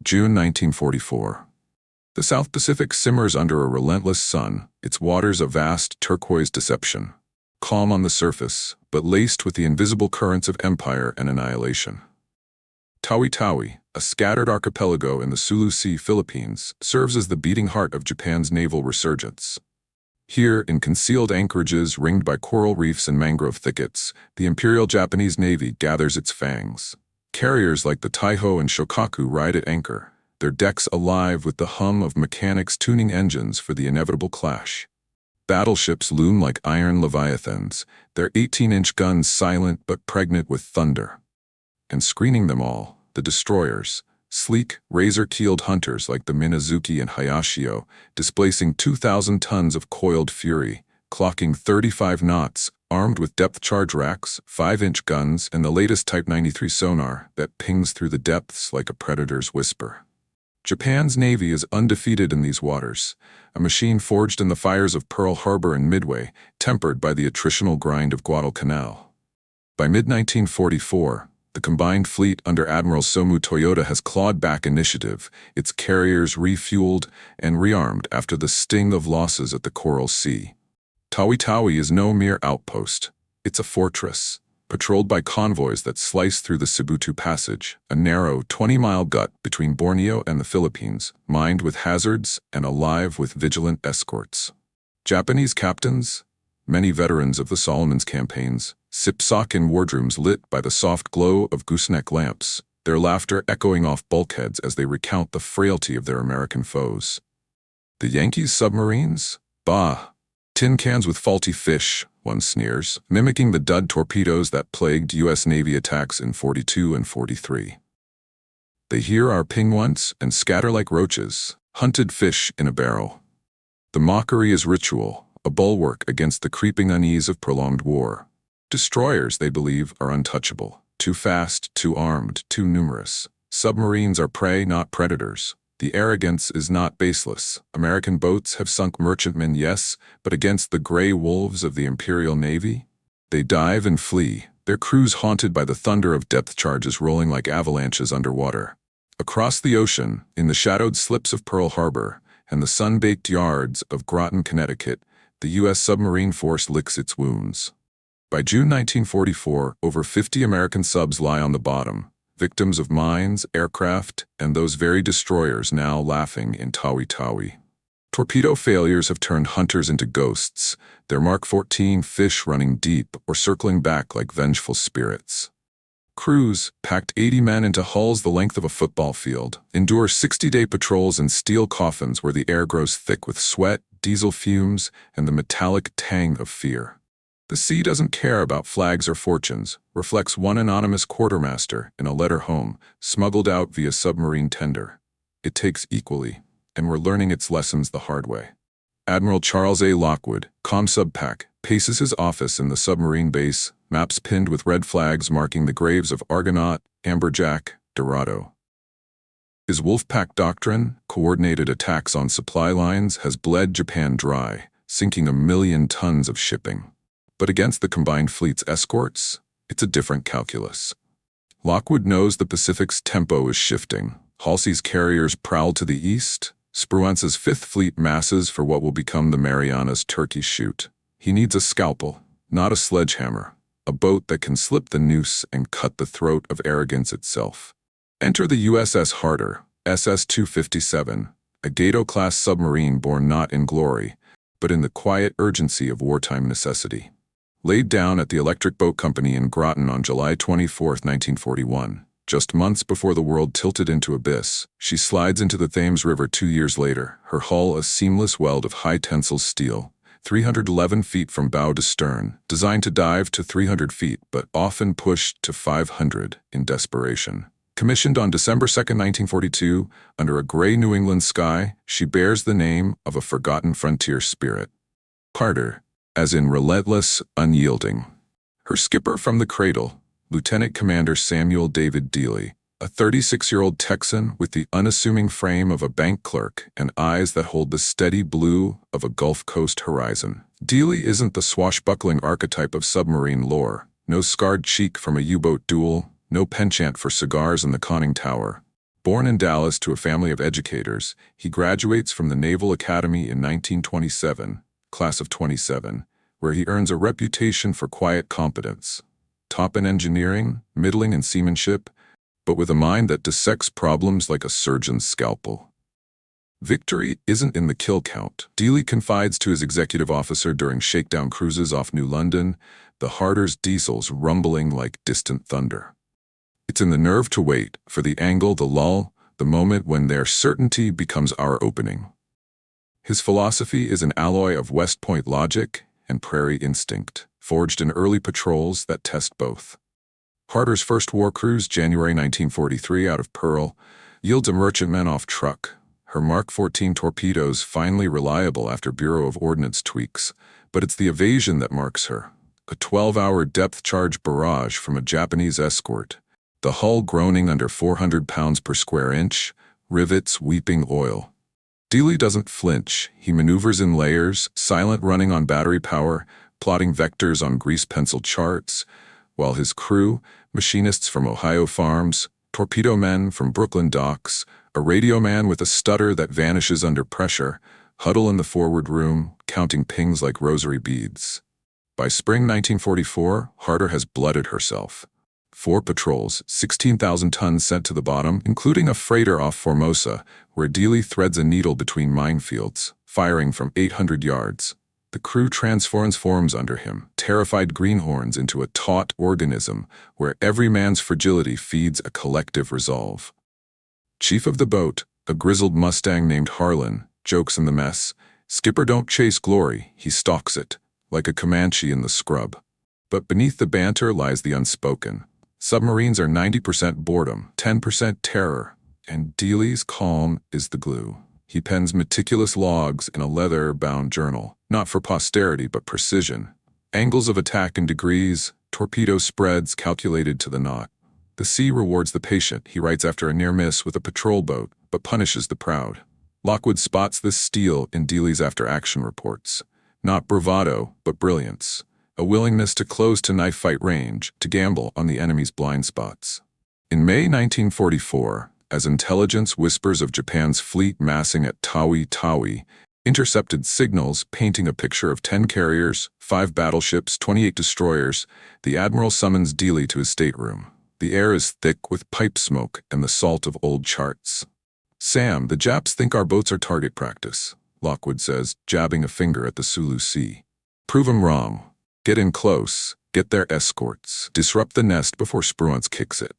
June 1944. The South Pacific simmers under a relentless sun, its waters a vast turquoise deception. Calm on the surface, but laced with the invisible currents of empire and annihilation. Tawi Tawi, a scattered archipelago in the Sulu Sea, Philippines, serves as the beating heart of Japan's naval resurgence. Here, in concealed anchorages ringed by coral reefs and mangrove thickets, the Imperial Japanese Navy gathers its fangs. Carriers like the Taiho and Shokaku ride at anchor, their decks alive with the hum of mechanics tuning engines for the inevitable clash. Battleships loom like iron leviathans, their 18-inch guns silent but pregnant with thunder. And screening them all, the destroyers, sleek, razor-keeled hunters like the Minazuki and Hayashio, displacing 2,000 tons of coiled fury, clocking 35 knots, armed with depth-charge racks, 5-inch guns, and the latest Type 93 sonar that pings through the depths like a predator's whisper. Japan's Navy is undefeated in these waters, a machine forged in the fires of Pearl Harbor and Midway, tempered by the attritional grind of Guadalcanal. By mid-1944, the combined fleet under Admiral Toyoda has clawed back initiative, its carriers refueled and rearmed after the sting of losses at the Coral Sea. Tawi Tawi is no mere outpost. It's a fortress, patrolled by convoys that slice through the Sibutu Passage, a narrow 20-mile gut between Borneo and the Philippines, mined with hazards and alive with vigilant escorts. Japanese captains, many veterans of the Solomons campaigns, sip sake in wardrooms lit by the soft glow of gooseneck lamps, their laughter echoing off bulkheads as they recount the frailty of their American foes. The Yankees' submarines? Bah! Tin cans with faulty fish, one sneers, mimicking the dud torpedoes that plagued U.S. Navy attacks in 42 and 43. They hear our ping once and scatter like roaches, hunted fish in a barrel. The mockery is ritual, a bulwark against the creeping unease of prolonged war. Destroyers, they believe, are untouchable. Too fast, too armed, too numerous. Submarines are prey, not predators. The arrogance is not baseless. American boats have sunk merchantmen, yes, but against the gray wolves of the Imperial Navy? They dive and flee, their crews haunted by the thunder of depth charges rolling like avalanches underwater. Across the ocean, in the shadowed slips of Pearl Harbor and the sun-baked yards of Groton, Connecticut, the U.S. submarine force licks its wounds. By June 1944, over 50 American subs lie on the bottom, victims of mines, aircraft, and those very destroyers now laughing in Tawi Tawi. Torpedo failures have turned hunters into ghosts, their Mark 14 fish running deep or circling back like vengeful spirits. Crews, packed 80 men into hulls the length of a football field, endure 60-day patrols in steel coffins where the air grows thick with sweat, diesel fumes, and the metallic tang of fear. The sea doesn't care about flags or fortunes, reflects one anonymous quartermaster in a letter home, smuggled out via submarine tender. It takes equally, and we're learning its lessons the hard way. Admiral Charles A. Lockwood, ComSubPac, paces his office in the submarine base, maps pinned with red flags marking the graves of Argonaut, Amberjack, Dorado. His Wolfpack doctrine, coordinated attacks on supply lines, has bled Japan dry, sinking 1 million tons of shipping. But against the combined fleet's escorts, it's a different calculus. Lockwood knows the Pacific's tempo is shifting. Halsey's carriers prowl to the east. Spruance's Fifth Fleet masses for what will become the Marianas Turkey Shoot. He needs a scalpel, not a sledgehammer, a boat that can slip the noose and cut the throat of arrogance itself. Enter the USS Harder, SS-257, a Gato-class submarine born not in glory, but in the quiet urgency of wartime necessity. Laid down at the Electric Boat Company in Groton on July 24, 1941, just months before the world tilted into abyss, she slides into the Thames River 2 years later, her hull a seamless weld of high-tensile steel, 311 feet from bow to stern, designed to dive to 300 feet but often pushed to 500 in desperation. Commissioned on December 2, 1942, under a gray New England sky, she bears the name of a forgotten frontier spirit. Harder, as in relentless, unyielding. Her skipper from the cradle, Lieutenant Commander Samuel Dealey, a 36-year-old Texan with the unassuming frame of a bank clerk and eyes that hold the steady blue of a Gulf Coast horizon. Dealey isn't the swashbuckling archetype of submarine lore, no scarred cheek from a U-boat duel, no penchant for cigars in the conning tower. Born in Dallas to a family of educators, he graduates from the Naval Academy in 1927, class of 27, where he earns a reputation for quiet competence. Top in engineering, middling in seamanship, but with a mind that dissects problems like a surgeon's scalpel. Victory isn't in the kill count. Dealey confides to his executive officer during shakedown cruises off New London, the Harder's diesels rumbling like distant thunder. It's in the nerve to wait, for the angle, the lull, the moment when their certainty becomes our opening. His philosophy is an alloy of West Point logic and prairie instinct, forged in early patrols that test both. Harder's first war cruise, January 1943, out of Pearl, yields a merchantman off truck, her Mark 14 torpedoes finally reliable after Bureau of Ordnance tweaks, but it's the evasion that marks her. A 12-hour depth-charge barrage from a Japanese escort, the hull groaning under 400 pounds per square inch, rivets weeping oil. Dealey doesn't flinch. He maneuvers in layers, silent running on battery power, plotting vectors on grease-pencil charts, while his crew, machinists from Ohio farms, torpedo men from Brooklyn docks, a radio man with a stutter that vanishes under pressure, huddle in the forward room, counting pings like rosary beads. By spring 1944, Harder has blooded herself. 4 patrols, 16,000 tons sent to the bottom, including a freighter off Formosa, where Dealey threads a needle between minefields, firing from 800 yards. The crew transforms under him, terrified greenhorns into a taut organism where every man's fragility feeds a collective resolve. Chief of the boat, a grizzled Mustang named Harlan, jokes in the mess, "Skipper don't chase glory, he stalks it, like a Comanche in the scrub." But beneath the banter lies the unspoken. Submarines are 90% boredom, 10% terror, and Dealey's calm is the glue. He pens meticulous logs in a leather-bound journal, not for posterity but precision. Angles of attack in degrees, torpedo spreads calculated to the knot. The sea rewards the patient, he writes after a near miss with a patrol boat, but punishes the proud. Lockwood spots this steel in Dealey's after-action reports. Not bravado, but brilliance. A willingness to close to knife-fight range, to gamble on the enemy's blind spots. In May 1944, as intelligence whispers of Japan's fleet massing at Tawi Tawi, intercepted signals painting a picture of 10 carriers, 5 battleships, 28 destroyers, the Admiral summons Dealey to his stateroom. The air is thick with pipe smoke and the salt of old charts. "Sam, the Japs think our boats are target practice," Lockwood says, jabbing a finger at the Sulu Sea. "Prove 'em wrong. Get in close, get their escorts, disrupt the nest before Spruance kicks it."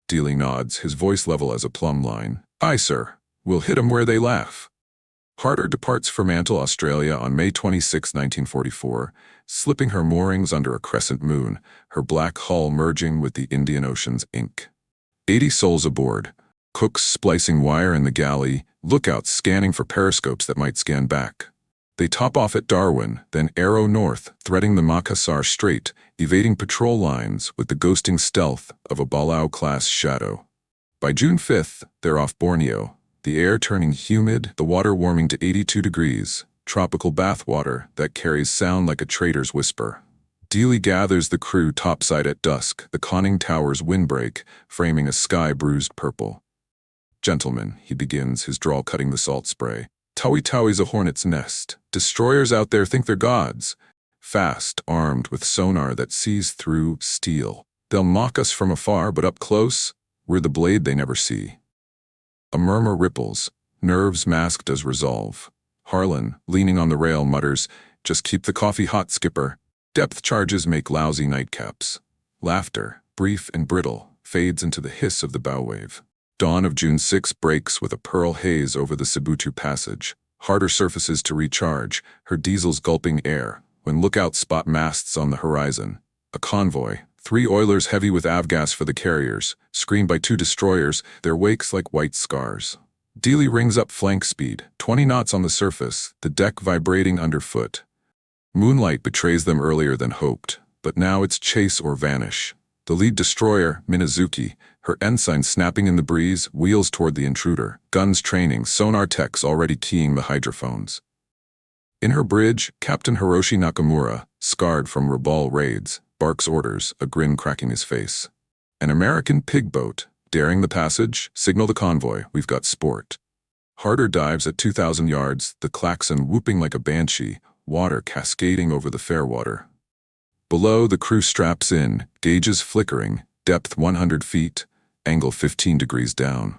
Dealey nods, his voice level as a plumb line. "Aye, sir. We'll hit 'em where they laugh." Harder departs Fremantle, Australia on May 26, 1944, slipping her moorings under a crescent moon, her black hull merging with the Indian Ocean's ink. 80 souls aboard, cooks splicing wire in the galley, lookouts scanning for periscopes that might scan back. They top off at Darwin, then arrow north, threading the Makassar Strait, evading patrol lines with the ghosting stealth of a Balau-class shadow. By June 5th, they're off Borneo, the air turning humid, the water warming to 82 degrees, tropical bath water that carries sound like a trader's whisper. Dealey gathers the crew topside at dusk, the conning tower's windbreak, framing a sky bruised purple. "Gentlemen," he begins, his drawl cutting the salt spray, "Tawi Tawi's a hornet's nest. Destroyers out there think they're gods. Fast, armed with sonar that sees through steel. They'll mock us from afar, but up close, we're the blade they never see." A murmur ripples, nerves masked as resolve. Harlan, leaning on the rail, mutters, "Just keep the coffee hot, skipper." Depth charges make lousy nightcaps. Laughter, brief and brittle, fades into the hiss of the bow wave. Dawn of June 6 breaks with a pearl haze over the Sibutu Passage. Harder surfaces to recharge, her diesels gulping air, when lookouts spot masts on the horizon. A convoy, 3 oilers heavy with avgas for the carriers, screened by 2 destroyers, their wakes like white scars. Dealey rings up flank speed, 20 knots on the surface, the deck vibrating underfoot. Moonlight betrays them earlier than hoped, but now it's chase or vanish. The lead destroyer, Minazuki, her ensign snapping in the breeze, wheels toward the intruder, guns training, sonar techs already keying the hydrophones. In her bridge, Captain Hiroshi Nakamura, scarred from Rabaul raids, barks orders, a grin cracking his face. An American pig boat, Daring the passage, signal the convoy, we've got sport. Harder dives at 2,000 yards, the klaxon whooping like a banshee, water cascading over the fair water. Below, the crew straps in, gauges flickering, depth 100 feet, angle 15 degrees down.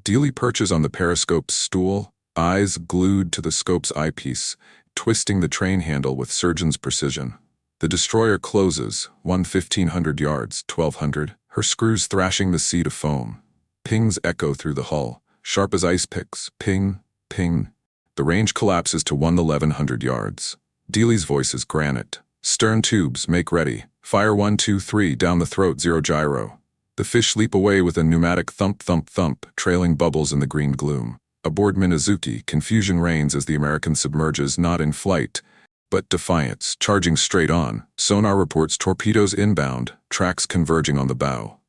Dealey perches on the periscope's stool, eyes glued to the scope's eyepiece, twisting the train handle with surgeon's precision. The destroyer closes, 1,500 yards, 1,200, her screws thrashing the sea to foam. Pings echo through the hull, sharp as ice picks, ping, ping. The range collapses to 1,100 yards. Dealey's voice is granite. Stern tubes, make ready. Fire 1, 2, 3, down the throat, 0 gyro. The fish leap away with a pneumatic thump, thump, thump, trailing bubbles in the green gloom. Aboard Minazuki, confusion reigns as the American submerges, not in flight, but defiance, charging straight on. Sonar reports torpedoes inbound, tracks converging on the bow.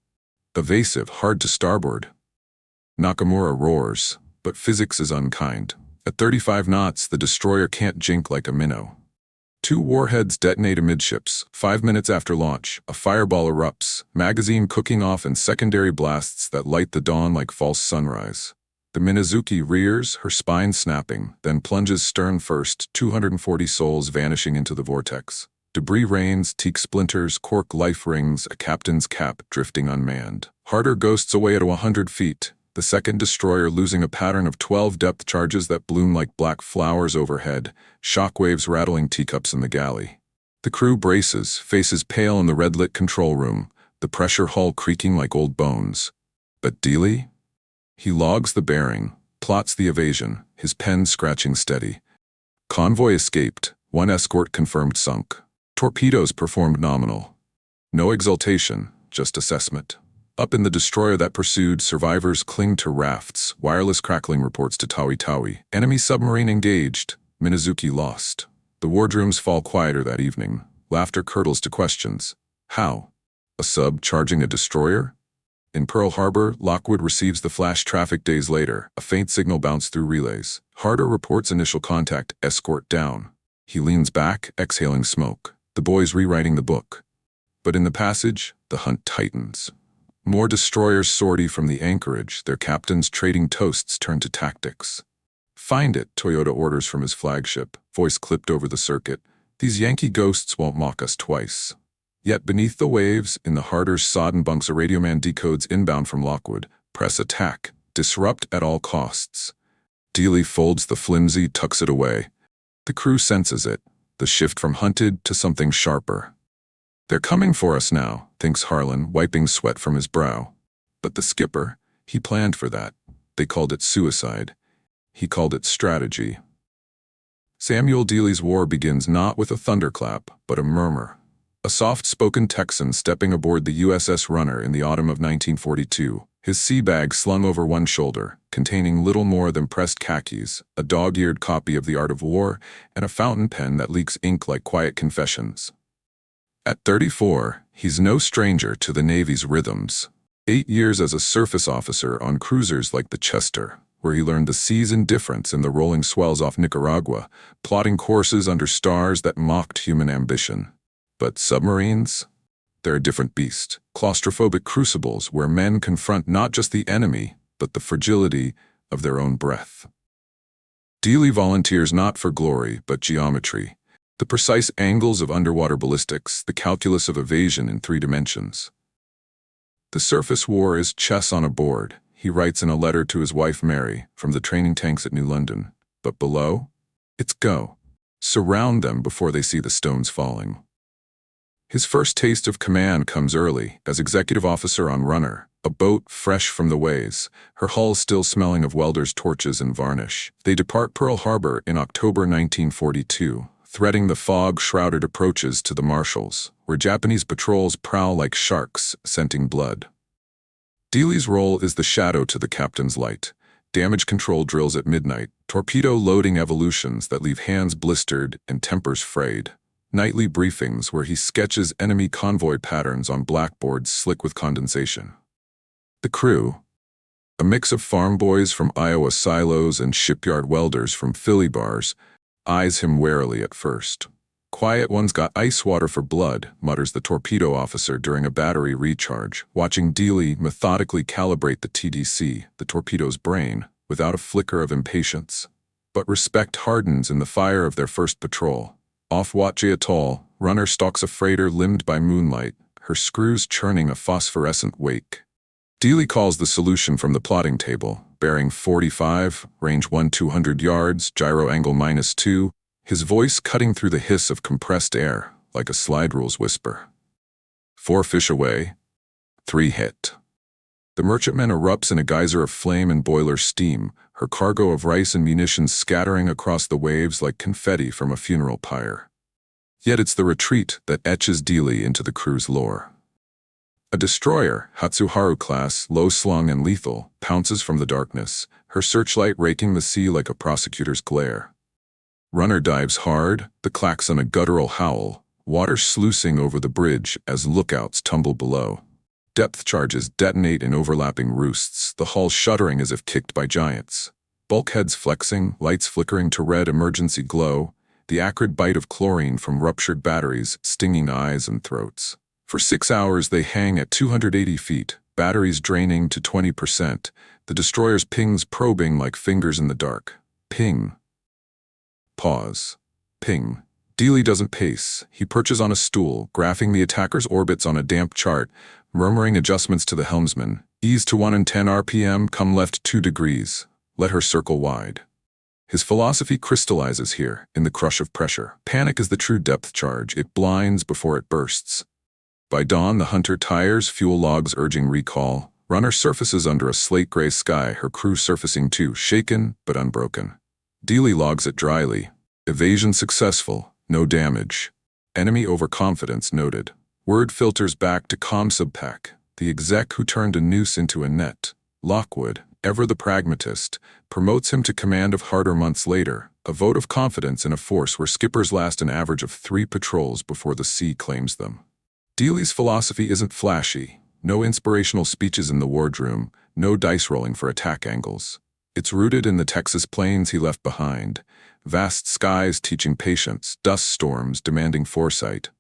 Evasive, hard to starboard. Nakamura roars, but physics is unkind. At 35 knots, the destroyer can't jink like a minnow. 2 warheads detonate amidships. 5 minutes after launch, a fireball erupts, magazine cooking off in secondary blasts that light the dawn like false sunrise. The Minazuki rears, her spine snapping, then plunges stern first, 240 souls vanishing into the vortex. Debris rains, teak splinters, cork life rings, a captain's cap drifting unmanned. Harder ghosts away at 100 feet, the second destroyer losing a pattern of 12 depth charges that bloom like black flowers overhead, shockwaves rattling teacups in the galley. The crew braces, faces pale in the red-lit control room, the pressure hull creaking like old bones. But Dealey? He logs the bearing, plots the evasion, his pen scratching steady. Convoy escaped, 1 escort confirmed sunk. Torpedoes performed nominal. No exultation, just assessment. Up in the destroyer that pursued, survivors cling to rafts, wireless crackling reports to Tawi Tawi. Enemy submarine engaged, Minazuki lost. The wardrooms fall quieter that evening. Laughter curdles to questions. How? A sub charging a destroyer? In Pearl Harbor, Lockwood receives the flash traffic days later. A faint signal bounced through relays. Harder reports initial contact, escort down. He leans back, exhaling smoke. The boys rewriting the book. But in the passage, the hunt tightens. More destroyers sortie from the anchorage, their captains trading toasts turn to tactics. Find it, Toyoda orders from his flagship, voice clipped over the circuit. These Yankee ghosts won't mock us twice. Yet beneath the waves, in the Harder's sodden bunks, a radioman decodes inbound from Lockwood. Press attack. Disrupt at all costs. Dealey folds the flimsy, tucks it away. The crew senses it, the shift from hunted to something sharper. They're coming for us now, thinks Harlan, wiping sweat from his brow. But the skipper, he planned for that. They called it suicide. He called it strategy. Samuel Dealey's war begins not with a thunderclap, but a murmur. A soft-spoken Texan stepping aboard the USS Runner in the autumn of 1942, his sea bag slung over one shoulder, containing little more than pressed khakis, a dog-eared copy of The Art of War, and a fountain pen that leaks ink like quiet confessions. At 34, he's no stranger to the Navy's rhythms. 8 years as a surface officer on cruisers like the Chester, where he learned the sea's indifference in the rolling swells off Nicaragua, plotting courses under stars that mocked human ambition. But submarines? They're a different beast. Claustrophobic crucibles where men confront not just the enemy, but the fragility of their own breath. Dealey volunteers not for glory, but geometry. The precise angles of underwater ballistics, the calculus of evasion in 3 dimensions. The surface war is chess on a board, he writes in a letter to his wife Mary, from the training tanks at New London. But below? It's go. Surround them before they see the stones falling. His first taste of command comes early, as executive officer on Runner, a boat fresh from the ways, her hull still smelling of welders' torches and varnish. They depart Pearl Harbor in October 1942, threading the fog-shrouded approaches to the Marshalls, where Japanese patrols prowl like sharks, scenting blood. Dealey's role is the shadow to the captain's light. Damage control drills at midnight, torpedo loading evolutions that leave hands blistered and tempers frayed. Nightly briefings where he sketches enemy convoy patterns on blackboards slick with condensation. The crew, a mix of farm boys from Iowa silos and shipyard welders from Philly bars, eyes him warily at first. Quiet one's got ice water for blood, mutters the torpedo officer during a battery recharge, watching Dealey methodically calibrate the TDC, the torpedo's brain, without a flicker of impatience. But respect hardens in the fire of their first patrol. Off Watje Atoll, runner stalks a freighter limned by moonlight, her screws churning a phosphorescent wake. Dealey calls the solution from the plotting table, bearing 45, range 200 yards, gyro angle -2, his voice cutting through the hiss of compressed air, like a slide rule's whisper. 4 fish away. 3 hit. The merchantman erupts in a geyser of flame and boiler steam, her cargo of rice and munitions scattering across the waves like confetti from a funeral pyre. Yet it's the retreat that etches Dealey into the crew's lore. A destroyer, Hatsuharu class, low-slung and lethal, pounces from the darkness, her searchlight raking the sea like a prosecutor's glare. Runner dives hard, the klaxon a guttural howl, water sluicing over the bridge as lookouts tumble below. Depth charges detonate in overlapping roosts, the hull shuddering as if kicked by giants. Bulkheads flexing, lights flickering to red emergency glow, the acrid bite of chlorine from ruptured batteries stinging eyes and throats. For 6 hours they hang at 280 feet, batteries draining to 20%, the destroyer's pings probing like fingers in the dark. Ping. Pause. Ping. Dealey doesn't pace. He perches on a stool, graphing the attacker's orbits on a damp chart, murmuring adjustments to the helmsman. Ease to 1 in 10 RPM, come left 2 degrees. Let her circle wide. His philosophy crystallizes here, in the crush of pressure. Panic is the true depth charge. It blinds before it bursts. By dawn, the Hunter tires, fuel logs urging recall. Runner surfaces under a slate-gray sky, her crew surfacing too, shaken but unbroken. Dealey logs it dryly. Evasion successful, no damage. Enemy overconfidence noted. Word filters back to ComSubPac, the exec who turned a noose into a net. Lockwood, ever the pragmatist, promotes him to command of Harder months later, a vote of confidence in a force where skippers last an average of 3 patrols before the sea claims them. Dealey's philosophy isn't flashy. No inspirational speeches in the wardroom, no dice rolling for attack angles. It's rooted in the Texas plains he left behind, vast skies teaching patience, dust storms demanding foresight.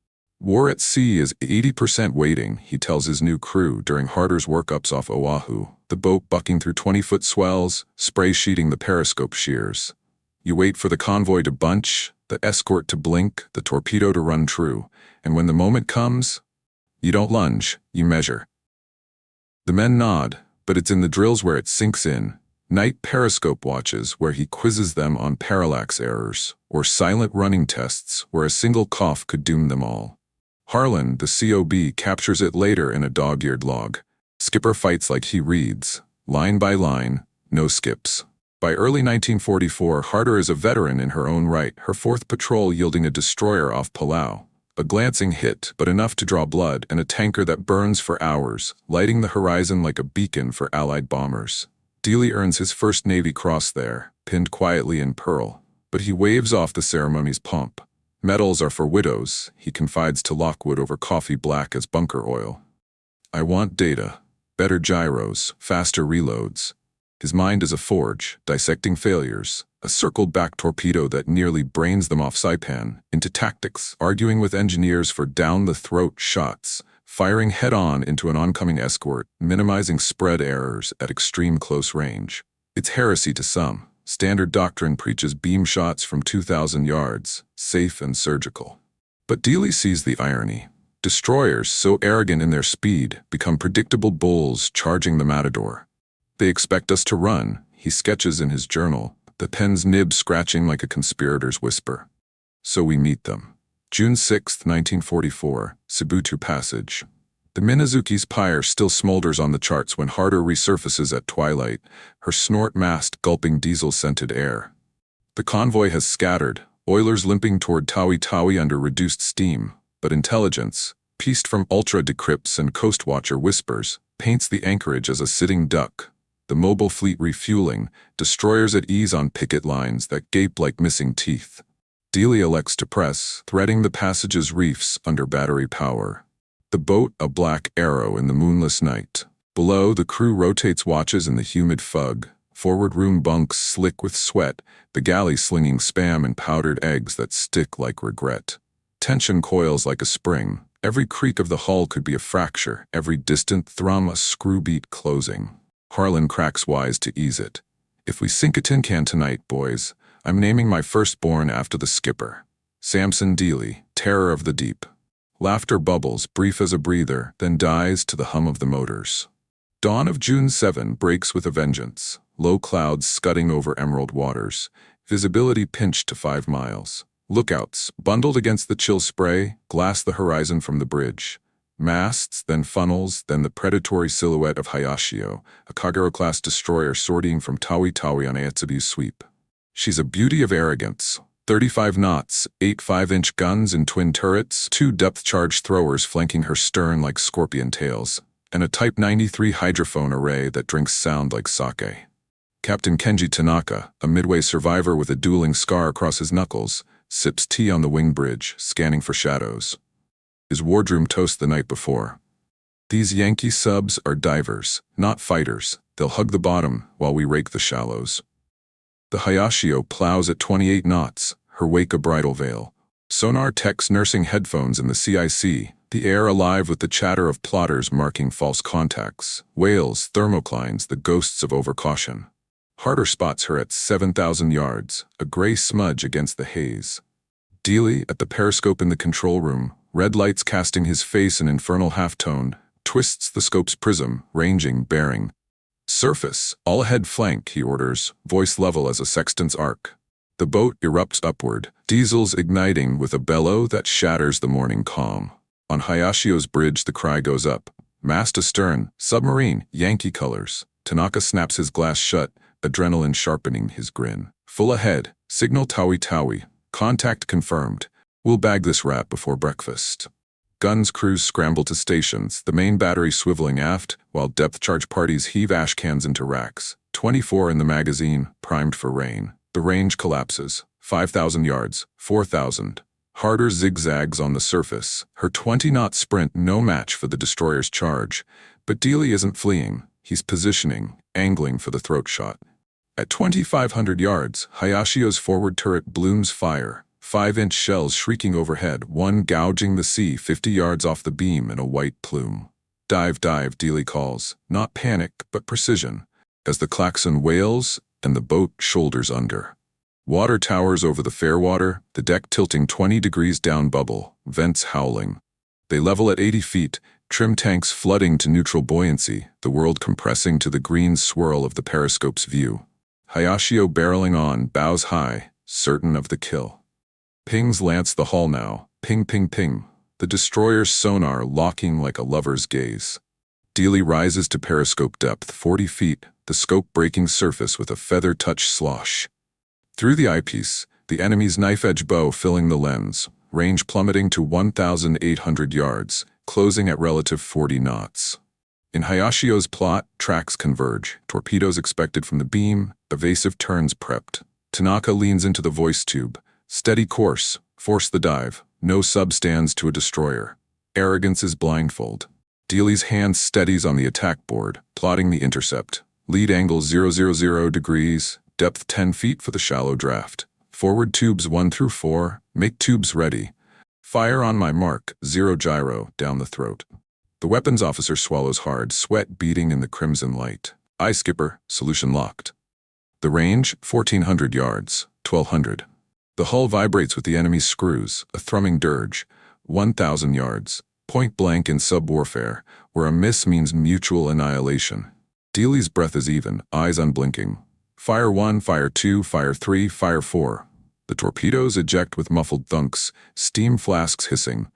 War at sea is 80% waiting, he tells his new crew during Harder's workups off Oahu, the boat bucking through 20-foot swells, spray sheeting the periscope shears. You wait for the convoy to bunch, the escort to blink, the torpedo to run true, and when the moment comes, you don't lunge, you measure. The men nod, but it's in the drills where it sinks in. Night periscope watches where he quizzes them on parallax errors, or silent running tests where a single cough could doom them all. Harlan, the COB, captures it later in a dog-eared log. Skipper fights like he reads, line by line, no skips. By early 1944, Harder is a veteran in her own right, her 4th patrol yielding a destroyer off Palau. A glancing hit, but enough to draw blood, and a tanker that burns for hours, lighting the horizon like a beacon for Allied bombers. Dealey earns his first Navy Cross there, pinned quietly in pearl, but he waves off the ceremony's pomp. Medals are for widows, he confides to Lockwood over coffee black as bunker oil. I want data, better gyros, faster reloads. His mind is a forge, dissecting failures, a circled-back torpedo that nearly brains them off Saipan, into tactics, arguing with engineers for down-the-throat shots, firing head-on into an oncoming escort, minimizing spread errors at extreme close range. It's heresy to some. Standard doctrine preaches beam shots from 2,000 yards, safe and surgical. But Dealey sees the irony. Destroyers, so arrogant in their speed, become predictable bulls charging the Matador. They expect us to run, he sketches in his journal, the pen's nib scratching like a conspirator's whisper. So we meet them. June 6, 1944, Sibutu Passage. The Minazuki's pyre still smolders on the charts when Harder resurfaces at twilight, her snort mast gulping diesel-scented air. The convoy has scattered, oilers limping toward Tawi Tawi under reduced steam, but intelligence, pieced from ultra-decrypts and coastwatcher whispers, paints the anchorage as a sitting duck. The mobile fleet refueling, destroyers at ease on picket lines that gape like missing teeth. Dealey elects to press, threading the passage's reefs under battery power. The boat a black arrow in the moonless night. Below, the crew rotates watches in the humid fug, forward room bunks slick with sweat, the galley slinging spam and powdered eggs that stick like regret. Tension coils like a spring. Every creak of the hull could be a fracture, every distant thrum a screw beat closing. Harlan cracks wise to ease it. If we sink a tin can tonight, boys, I'm naming my firstborn after the skipper. Samuel Dealey, terror of the deep. Laughter bubbles, brief as a breather, then dies to the hum of the motors. Dawn of June 7 breaks with a vengeance. Low clouds scudding over emerald waters. Visibility pinched to 5 miles. Lookouts, bundled against the chill spray, glass the horizon from the bridge. Masts, then funnels, then the predatory silhouette of Hayashio, a Kagero-class destroyer sortying from Tawi Tawi on Aetsubu's sweep. She's a beauty of arrogance. 35 knots, 8 5-inch guns in twin turrets, 2 depth-charge throwers flanking her stern like scorpion tails, and a Type 93 hydrophone array that drinks sound like sake. Captain Kenji Tanaka, a midway survivor with a dueling scar across his knuckles, sips tea on the wing bridge, scanning for shadows. His wardroom toast the night before. These Yankee subs are divers, not fighters. They'll hug the bottom while we rake the shallows. The Hayashio plows at 28 knots, her wake a bridal veil. Sonar techs nursing headphones in the CIC, the air alive with the chatter of plotters marking false contacts. Whales, thermoclines, the ghosts of overcaution. Harder spots her at 7,000 yards, a gray smudge against the haze. Dealey, at the periscope in the control room, red lights casting his face an infernal halftone, twists the scope's prism, ranging, bearing. Surface, all ahead flank, he orders, voice level as a sextant's arc. The boat erupts upward, diesels igniting with a bellow that shatters the morning calm. On Hayashio's bridge the cry goes up. Mast astern, submarine, Yankee colors. Tanaka snaps his glass shut, adrenaline sharpening his grin. Full ahead, signal Tawi Tawi. Contact confirmed. We'll bag this rat before breakfast. Guns crews scramble to stations, the main battery swiveling aft, while depth-charge parties heave ash cans into racks. 24 in the magazine, primed for rain. The range collapses. 5,000 yards, 4,000. Harder zigzags on the surface. Her 20-knot sprint no match for the destroyer's charge. But Dealey isn't fleeing. He's positioning, angling for the throat shot. At 2,500 yards, Hayashio's forward turret blooms fire. 5-inch shells shrieking overhead, one gouging the sea 50 yards off the beam in a white plume. Dive, dive, Dealey calls. Not panic, but precision. As the klaxon wails and the boat shoulders under. Water towers over the fairwater, the deck tilting 20 degrees down bubble, vents howling. They level at 80 feet, trim tanks flooding to neutral buoyancy, the world compressing to the green swirl of the periscope's view. Hayashio barreling on, bows high, certain of the kill. Pings lance the hull now, ping ping ping, the destroyer's sonar locking like a lover's gaze. Dealey rises to periscope depth 40 feet, the scope breaking surface with a feather-touch slosh. Through the eyepiece, the enemy's knife-edge bow filling the lens, range plummeting to 1,800 yards, closing at relative 40 knots. In Hayashio's plot, tracks converge, torpedoes expected from the beam, evasive turns prepped. Tanaka leans into the voice tube. Steady course, force the dive, no sub stands to a destroyer. Arrogance is blindfold. Dealey's hand steadies on the attack board, plotting the intercept. Lead angle 000 degrees, depth 10 feet for the shallow draft. Forward tubes 1 through 4, make tubes ready. Fire on my mark, 0 gyro, down the throat. The weapons officer swallows hard, sweat beading in the crimson light. Aye, skipper, solution locked. The range, 1,400 yards, 1,200. The hull vibrates with the enemy's screws, a thrumming dirge. 1,000 yards, point blank in sub-warfare, where a miss means mutual annihilation. Dealey's breath is even, eyes unblinking. Fire 1, fire 2, fire 3, fire 4. The torpedoes eject with muffled thunks, steam flasks hissing.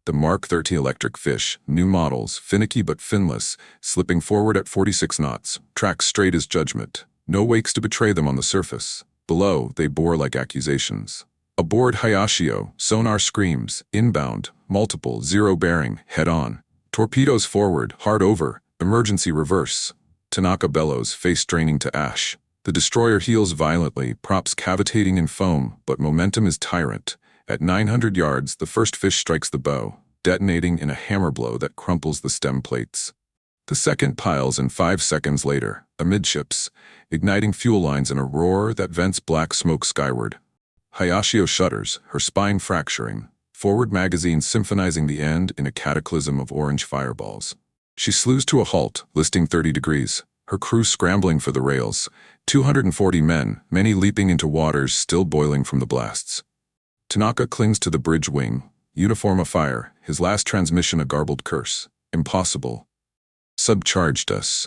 The Mark 30 electric fish, new models, finicky but finless, slipping forward at 46 knots, track straight as judgment. No wakes to betray them on the surface. Below, they bore like accusations. Aboard Hayashio, sonar screams, inbound, multiple, 0 bearing, head on. Torpedoes forward, hard over, emergency reverse. Tanaka bellows, face straining to ash. The destroyer heels violently, props cavitating in foam, but momentum is tyrant. At 900 yards, the first fish strikes the bow, detonating in a hammer blow that crumples the stem plates. The second piles in 5 seconds later, amidships, igniting fuel lines in a roar that vents black smoke skyward. Hayashio shudders, her spine fracturing. forward magazine symphonizing the end in a cataclysm of orange fireballs. She slews to a halt, listing 30 degrees, her crew scrambling for the rails, 240 men, many leaping into waters still boiling from the blasts. Tanaka clings to the bridge wing, uniform afire, his last transmission a garbled curse. Impossible. Subcharged us.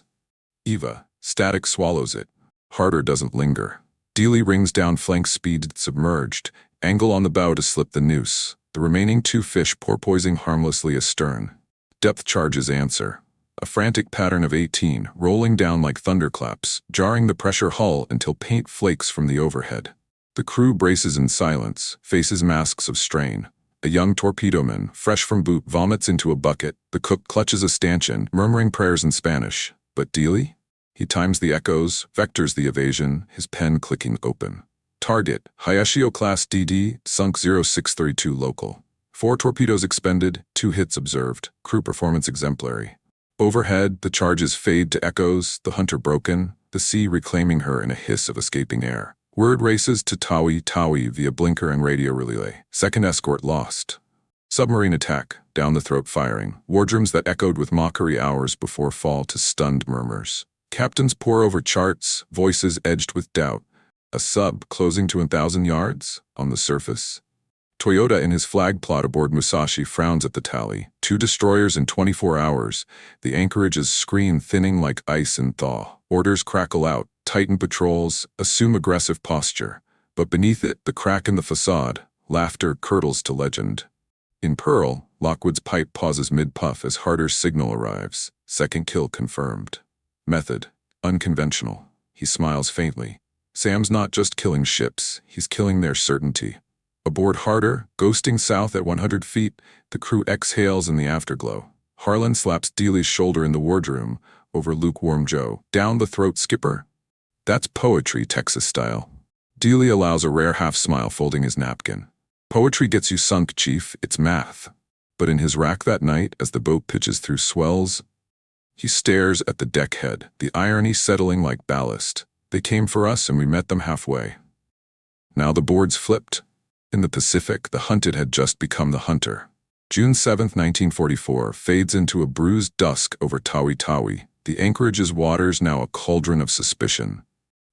Eva, static swallows it. Harder doesn't linger. Dealey rings down flank speed submerged, angle on the bow to slip the noose. The remaining 2 fish porpoising harmlessly astern. Depth charges answer. A frantic pattern of 18, rolling down like thunderclaps, jarring the pressure hull until paint flakes from the overhead. The crew braces in silence, faces masks of strain. A young torpedoman, fresh from boot, vomits into a bucket. The cook clutches a stanchion, murmuring prayers in Spanish. But Dealey? He times the echoes, vectors the evasion, his pen clicking open. Target, Hayashio-class DD, sunk 0632 local. 4 torpedoes expended, 2 hits observed, crew performance exemplary. Overhead, the charges fade to echoes, the hunter broken, the sea reclaiming her in a hiss of escaping air. Word races to Tawi Tawi via blinker and radio relay. Second escort lost. Submarine attack, down the throat firing. Wardrooms that echoed with mockery hours before fall to stunned murmurs. Captains pore over charts, voices edged with doubt. A sub closing to 1,000 yards? On the surface. Toyoda in his flag plot aboard Musashi frowns at the tally. 2 destroyers in 24 hours. The anchorage's screen thinning like ice in thaw. Orders crackle out. Tighten patrols, assume aggressive posture. But beneath it, the crack in the facade. Laughter curdles to legend. In Pearl, Lockwood's pipe pauses mid-puff as Harder's signal arrives. Second kill confirmed. Method. Unconventional. He smiles faintly. Sam's not just killing ships, he's killing their certainty. Aboard Harder, ghosting south at 100 feet, the crew exhales in the afterglow. Harlan slaps Dealey's shoulder in the wardroom, over lukewarm Joe. Down the throat, skipper. That's poetry, Texas style. Dealey allows a rare half-smile, folding his napkin. Poetry gets you sunk, chief, it's math. But in his rack that night, as the boat pitches through swells, he stares at the deckhead, the irony settling like ballast. They came for us and we met them halfway. Now the boards flipped. In the Pacific, the hunted had just become the hunter. June 7, 1944, fades into a bruised dusk over Tawi Tawi, the anchorage's waters now a cauldron of suspicion.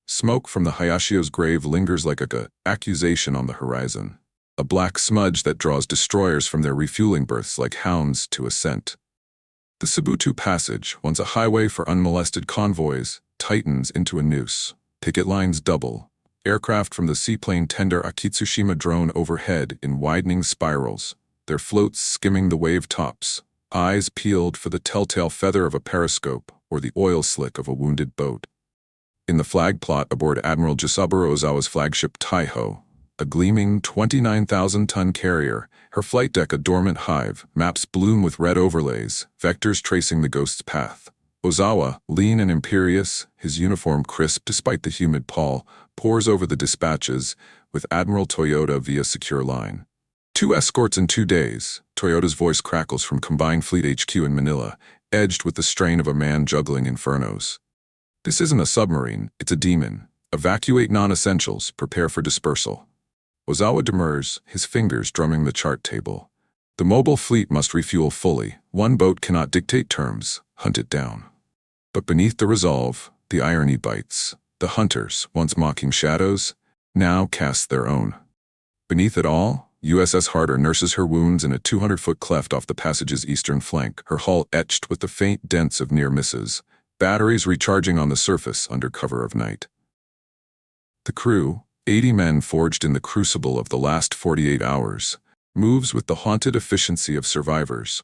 Smoke from the Hayashio's grave lingers like a accusation on the horizon. A black smudge that draws destroyers from their refueling berths like hounds to a scent. The Sibutu Passage, once a highway for unmolested convoys, tightens into a noose. Picket lines double. Aircraft from the seaplane tender Akitsushima drone overhead in widening spirals, their floats skimming the wave tops, eyes peeled for the telltale feather of a periscope or the oil slick of a wounded boat. In the flag plot aboard Admiral Ozawa's flagship Taiho, a gleaming 29,000-ton carrier, her flight deck a dormant hive, maps bloom with red overlays, vectors tracing the ghost's path. Ozawa, lean and imperious, his uniform crisp despite the humid pall, pours over the dispatches, with Admiral Toyoda via secure line. 2 escorts in 2 days, Toyoda's voice crackles from Combined Fleet HQ in Manila, edged with the strain of a man juggling infernos. This isn't a submarine, it's a demon. Evacuate non-essentials, prepare for dispersal. Ozawa demurs, his fingers drumming the chart table. The mobile fleet must refuel fully. 1 boat cannot dictate terms, hunt it down. But beneath the resolve, the irony bites. The hunters, once mocking shadows, now cast their own. Beneath it all, USS Harder nurses her wounds in a 200-foot cleft off the passage's eastern flank, her hull etched with the faint dents of near misses, batteries recharging on the surface under cover of night. The crew, 80 men forged in the crucible of the last 48 hours, moves with the haunted efficiency of survivors.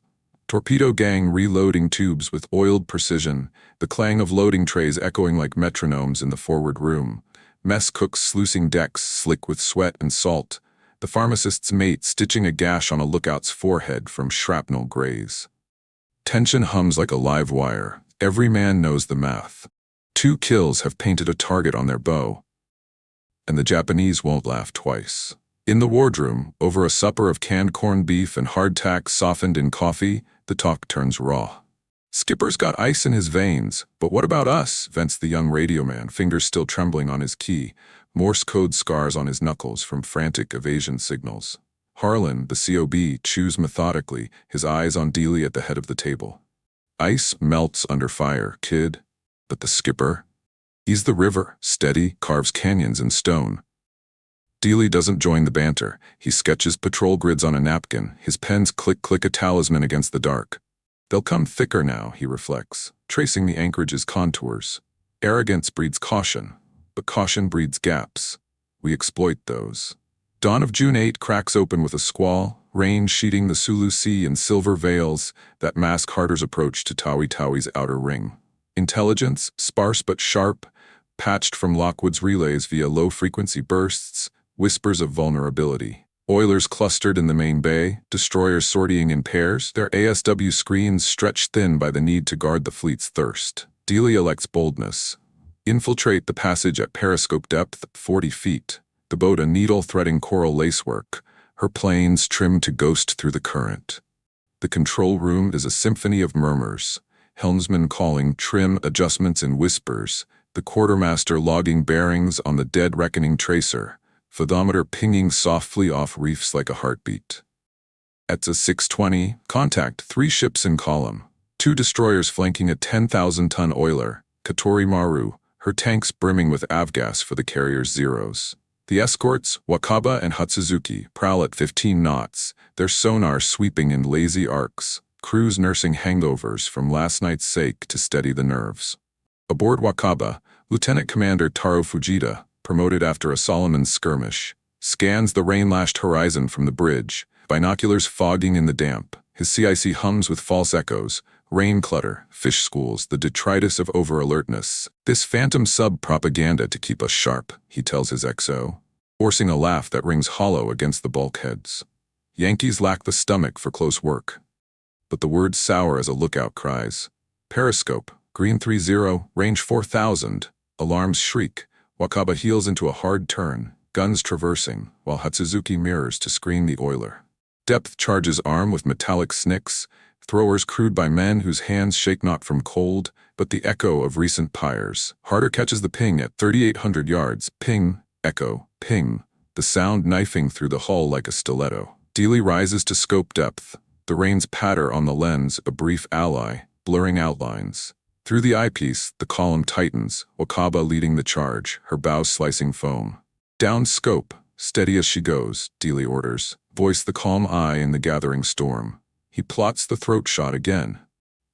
Torpedo gang reloading tubes with oiled precision, the clang of loading trays echoing like metronomes in the forward room, mess cooks sluicing decks slick with sweat and salt, the pharmacist's mate stitching a gash on a lookout's forehead from shrapnel graze. Tension hums like a live wire. Every man knows the math. 2 kills have painted a target on their bow. And the Japanese won't laugh twice. In the wardroom, over a supper of canned corned beef and hardtack softened in coffee, the talk turns raw. Skipper's got ice in his veins, but what about us? Vents the young radio man, fingers still trembling on his key, Morse code scars on his knuckles from frantic evasion signals. Harlan, the COB, chews methodically, his eyes on Dealey at the head of the table. Ice melts under fire, kid. But the skipper? He's the river, steady, carves canyons in stone. Dealey doesn't join the banter. He sketches patrol grids on a napkin, his pens click a talisman against the dark. They'll come thicker now, he reflects, tracing the anchorage's contours. Arrogance breeds caution, but caution breeds gaps. We exploit those. Dawn of June 8 cracks open with a squall, rain sheeting the Sulu Sea in silver veils that mask Harder's approach to Tawi Tawi's outer ring. Intelligence, sparse but sharp, patched from Lockwood's relays via low-frequency bursts, whispers of vulnerability. Oilers clustered in the main bay, destroyers sortying in pairs, their ASW screens stretched thin by the need to guard the fleet's thirst. Dealey elects boldness. Infiltrate the passage at periscope depth, 40 feet. The boat a needle-threading coral lacework, her planes trimmed to ghost through the current. The control room is a symphony of murmurs, helmsman calling trim adjustments in whispers, the quartermaster logging bearings on the dead reckoning tracer, photometer pinging softly off reefs like a heartbeat. At a 6:20, contact 3 ships in column, 2 destroyers flanking a 10,000-ton oiler, Katori Maru, her tanks brimming with avgas for the carrier's zeros. The escorts, Wakaba and Hatsuzuki, prowl at 15 knots, their sonar sweeping in lazy arcs, crews nursing hangovers from last night's sake to steady the nerves. Aboard Wakaba, Lieutenant Commander Taro Fujita, promoted after a Solomon's skirmish, scans the rain-lashed horizon from the bridge, binoculars fogging in the damp. His CIC hums with false echoes, rain clutter, fish schools, the detritus of over-alertness. This phantom sub-propaganda to keep us sharp, he tells his XO, forcing a laugh that rings hollow against the bulkheads. Yankees lack the stomach for close work. But the word's sour as a lookout cries. Periscope, green 30, range 4,000. Alarms shriek. Wakaba heels into a hard turn, guns traversing, while Hatsuzuki mirrors to screen the oiler. Depth charges arm with metallic snicks, throwers crewed by men whose hands shake not from cold, but the echo of recent pyres. Harder catches the ping at 3,800 yards. Ping, echo, ping, the sound knifing through the hull like a stiletto. Dealey rises to scope depth. The rains patter on the lens, a brief ally, blurring outlines. Through the eyepiece, the column tightens, Wakaba leading the charge, her bow slicing foam. Down scope, steady as she goes, Dealey orders, voice the calm eye in the gathering storm. He plots the throat shot again.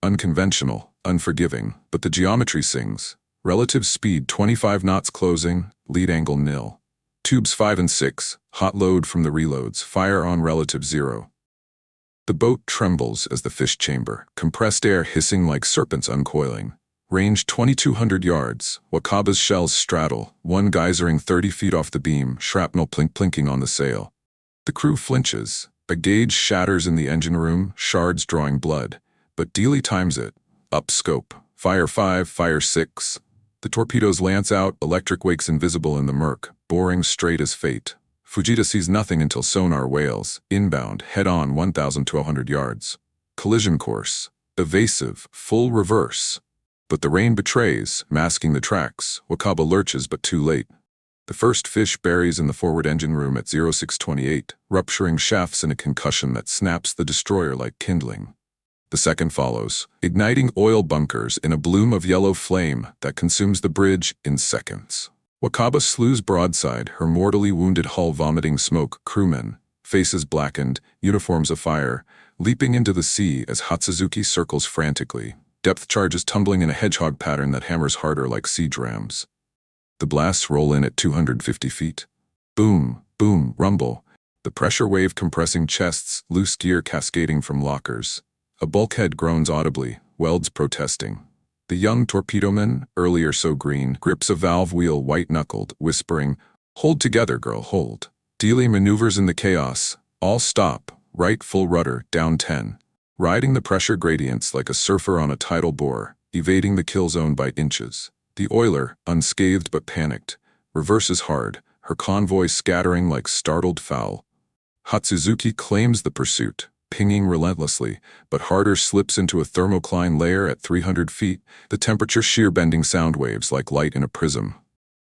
Unconventional, unforgiving, but the geometry sings. Relative speed 25 knots closing, lead angle nil. Tubes 5 and 6, hot load from the reloads, fire on relative 0. The boat trembles as the fish chamber, compressed air hissing like serpents uncoiling. Range 2,200 yards, Wakaba's shells straddle, one geysering 30 feet off the beam, shrapnel plinking on the sail. The crew flinches. A gauge shatters in the engine room, shards drawing blood. But Dealey times it. Up scope. Fire 5, fire 6. The torpedoes lance out, electric wakes invisible in the murk, boring straight as fate. Fujita sees nothing until sonar wails, inbound, head-on 1,200 yards. Collision course. Evasive, full reverse. But the rain betrays, masking the tracks. Wakaba lurches but too late. The first fish buries in the forward engine room at 0628, rupturing shafts in a concussion that snaps the destroyer like kindling. The second follows, igniting oil bunkers in a bloom of yellow flame that consumes the bridge in seconds. Wakaba slews broadside, her mortally wounded hull vomiting smoke, crewmen, faces blackened, uniforms afire, leaping into the sea as Hatsuzuki circles frantically, depth charges tumbling in a hedgehog pattern that hammers harder like siege rams. The blasts roll in at 250 feet. Boom, boom, rumble, the pressure wave compressing chests, loose gear cascading from lockers. A bulkhead groans audibly, welds protesting. The young torpedoman, earlier so green, grips a valve wheel white-knuckled, whispering, "Hold together, girl, hold." Dealey maneuvers in the chaos. All stop, right full rudder, down 10. Riding the pressure gradients like a surfer on a tidal bore, evading the kill zone by inches. The oiler, unscathed but panicked, reverses hard, her convoy scattering like startled fowl. Hatsuzuki claims the pursuit, pinging relentlessly, but Harder slips into a thermocline layer at 300 feet, the temperature shear bending sound waves like light in a prism.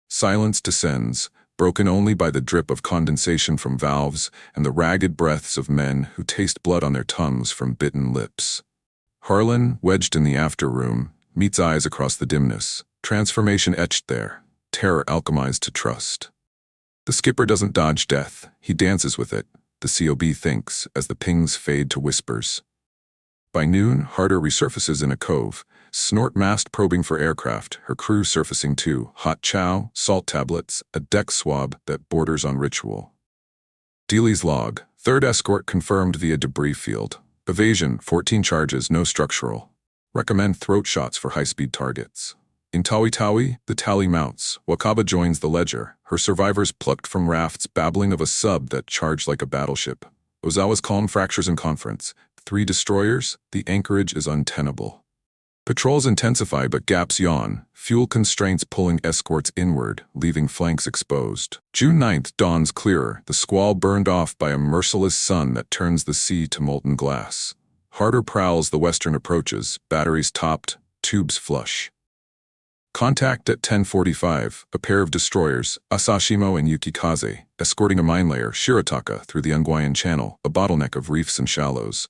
Silence descends, broken only by the drip of condensation from valves and the ragged breaths of men who taste blood on their tongues from bitten lips. Harlan, wedged in the after room, meets eyes across the dimness, transformation etched there, terror alchemized to trust. The skipper doesn't dodge death, he dances with it, the COB thinks, as the pings fade to whispers. By noon, Harder resurfaces in a cove, snort mast probing for aircraft, her crew surfacing too, hot chow, salt tablets, a deck swab that borders on ritual. Dealey's log, 3rd escort confirmed via debris field. Evasion, 14 charges, no structural. Recommend throat shots for high-speed targets. In Tawi Tawi, the tally mounts. Wakaba joins the ledger, her survivors plucked from rafts babbling of a sub that charged like a battleship. Ozawa's calm fractures in conference. 3 destroyers, the anchorage is untenable. Patrols intensify but gaps yawn, fuel constraints pulling escorts inward, leaving flanks exposed. June 9th dawns clearer, the squall burned off by a merciless sun that turns the sea to molten glass. Harder prowls the western approaches, batteries topped, tubes flush. Contact at 10:45, a pair of destroyers, Asashimo and Yukikaze, escorting a mine layer, Shirataka, through the Unguayan Channel, a bottleneck of reefs and shallows.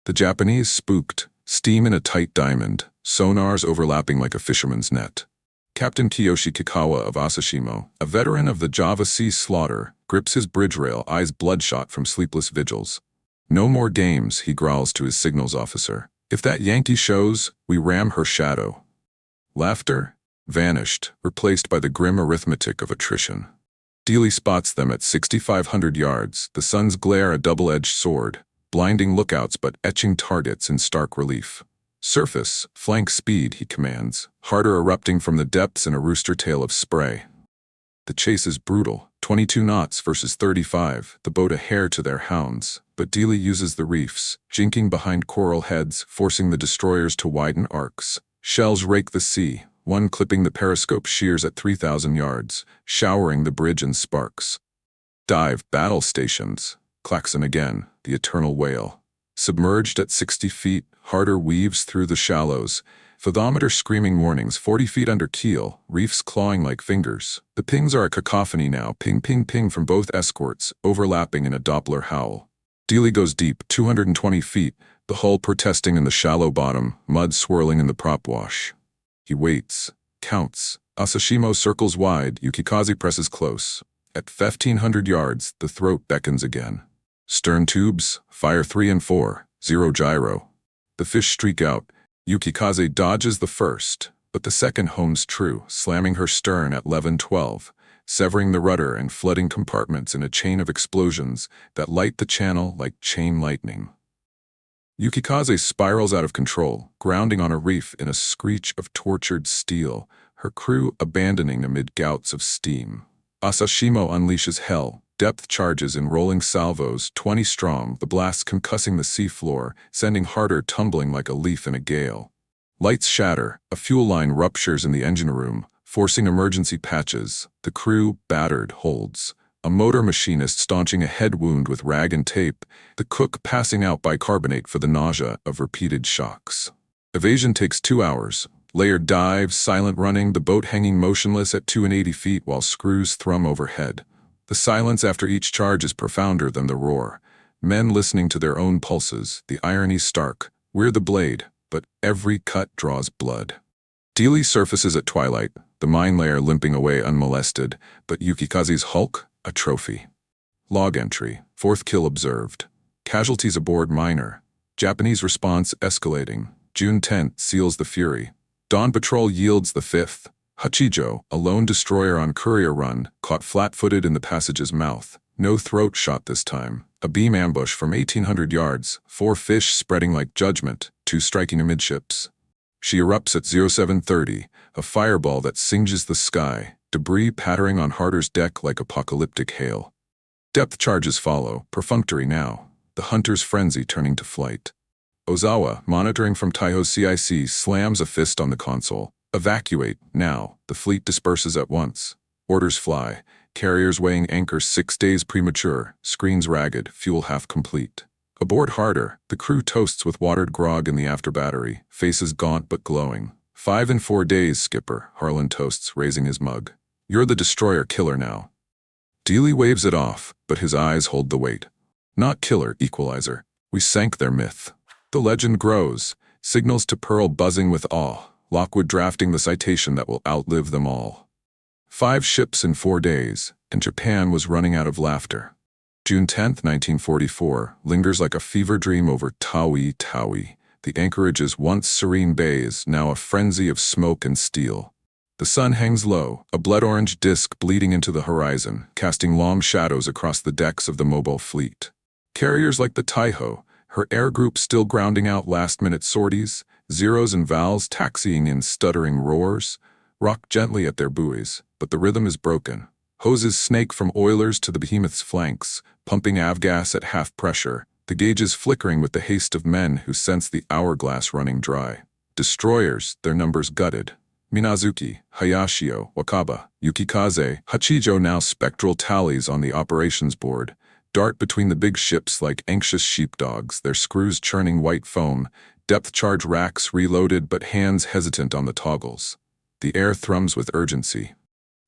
The Japanese spooked, steam in a tight diamond, sonars overlapping like a fisherman's net. Captain Kiyoshi Kikawa of Asashimo, a veteran of the Java Sea slaughter, grips his bridge rail, eyes bloodshot from sleepless vigils. No more games, he growls to his signals officer. If that Yankee shows, we ram her shadow. Laughter? Vanished, replaced by the grim arithmetic of attrition. Dealey spots them at 6,500 yards, the sun's glare a double-edged sword, blinding lookouts but etching targets in stark relief. Surface, flank speed, he commands, Harder erupting from the depths in a rooster tail of spray. The chase is brutal, 22 knots versus 35, the boat a hair to their hounds, but Dealey uses the reefs, jinking behind coral heads, forcing the destroyers to widen arcs. Shells rake the sea, one clipping the periscope shears at 3,000 yards, showering the bridge in sparks. Dive battle stations, klaxon again, the eternal wail. Submerged at 60 feet, Harder weaves through the shallows, fathometer screaming warnings 40 feet under keel, reefs clawing like fingers. The pings are a cacophony now, ping ping ping from both escorts, overlapping in a Doppler howl. Dealey goes deep, 220 feet, the hull protesting in the shallow bottom, mud swirling in the prop wash. He waits, counts. Asashimo circles wide, Yukikaze presses close. At 1,500 yards, the throat beckons again. Stern tubes, fire 3 and 4, 0 gyro. The fish streak out. Yukikaze dodges the first, but the second hones true, slamming her stern at 11-12, severing the rudder and flooding compartments in a chain of explosions that light the channel like chain lightning. Yukikaze spirals out of control, grounding on a reef in a screech of tortured steel, her crew abandoning amid gouts of steam. Asashimo unleashes hell, depth charges in rolling salvos, 20 strong, the blasts concussing the seafloor, sending Harder tumbling like a leaf in a gale. Lights shatter, a fuel line ruptures in the engine room, forcing emergency patches. The crew, battered, holds. A motor machinist staunching a head wound with rag and tape, the cook passing out bicarbonate for the nausea of repeated shocks. Evasion takes 2 hours. Layered dives, silent running, the boat hanging motionless at 280 feet while screws thrum overhead. The silence after each charge is profounder than the roar. Men listening to their own pulses, the irony stark. We're the blade, but every cut draws blood. Dealey surfaces at twilight, the mine layer limping away unmolested, but Yukikaze's hulk, a trophy. Log entry, 4th kill observed. Casualties aboard minor. Japanese response escalating. June 10th seals the fury. Dawn patrol yields the 5th. Hachijo, a lone destroyer on courier run, caught flat-footed in the passage's mouth. No throat shot this time. A beam ambush from 1,800 yards, 4 fish spreading like judgment, 2 striking amidships. She erupts at 0730, a fireball that singes the sky, debris pattering on Harder's deck like apocalyptic hail. Depth charges follow, perfunctory now, the hunter's frenzy turning to flight. Ozawa, monitoring from Taiho CIC, slams a fist on the console. Evacuate, now, the fleet disperses at once. Orders fly, carriers weighing anchor 6 days premature, screens ragged, fuel half complete. Aboard Harder, the crew toasts with watered grog in the after battery, faces gaunt but glowing. 5 and 4 days, skipper, Harlan toasts, raising his mug. You're the destroyer killer now. Dealey waves it off, but his eyes hold the weight. Not killer, equalizer. We sank their myth. The legend grows, signals to Pearl buzzing with awe, Lockwood drafting the citation that will outlive them all. 5 ships in 4 days, and Japan was running out of laughter. June 10, 1944, lingers like a fever dream over Tawi Tawi. The anchorage's once serene bay is now a frenzy of smoke and steel. The sun hangs low, a blood-orange disk bleeding into the horizon, casting long shadows across the decks of the mobile fleet. Carriers like the Taiho, her air group still grounding out last-minute sorties, Zeros and Vals taxiing in stuttering roars, rock gently at their buoys, but the rhythm is broken. Hoses snake from oilers to the behemoth's flanks, pumping avgas at half pressure, the gauges flickering with the haste of men who sense the hourglass running dry. Destroyers, their numbers gutted. Minazuki, Hayashio, Wakaba, Yukikaze, Hachijo now spectral tallies on the operations board, dart between the big ships like anxious sheepdogs, their screws churning white foam, depth charge racks reloaded but hands hesitant on the toggles. The air thrums with urgency.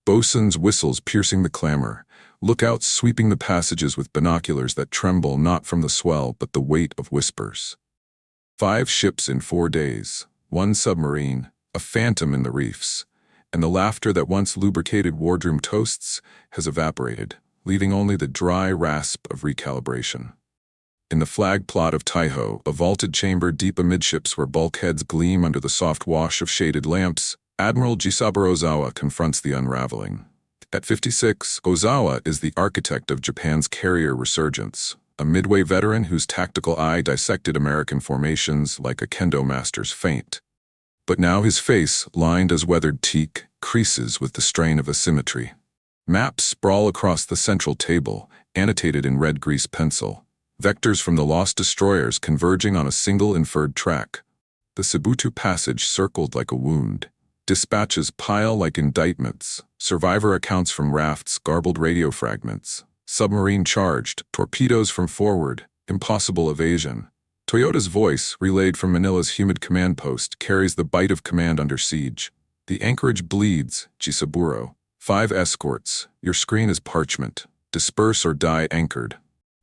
Bosun's whistles piercing the clamor, lookouts sweeping the passages with binoculars that tremble not from the swell but the weight of whispers. 5 ships in 4 days, 1 submarine, a phantom in the reefs, and the laughter that once lubricated wardroom toasts has evaporated, leaving only the dry rasp of recalibration. In the flag plot of Taiho, a vaulted chamber deep amidships where bulkheads gleam under the soft wash of shaded lamps, Admiral Ozawa confronts the unraveling. At 56, Ozawa is the architect of Japan's carrier resurgence, a midway veteran whose tactical eye dissected American formations like a kendo master's feint. But now his face, lined as weathered teak, creases with the strain of asymmetry. Maps sprawl across the central table, annotated in red grease pencil. Vectors from the lost destroyers converging on a single inferred track. The Sibutu Passage circled like a wound. Dispatches pile like indictments. Survivor accounts from rafts, garbled radio fragments. Submarine charged, torpedoes from forward, impossible evasion. Toyota's voice, relayed from Manila's humid command post, carries the bite of command under siege. The anchorage bleeds, Chisaburo. 5 escorts, your screen is parchment. Disperse or die anchored.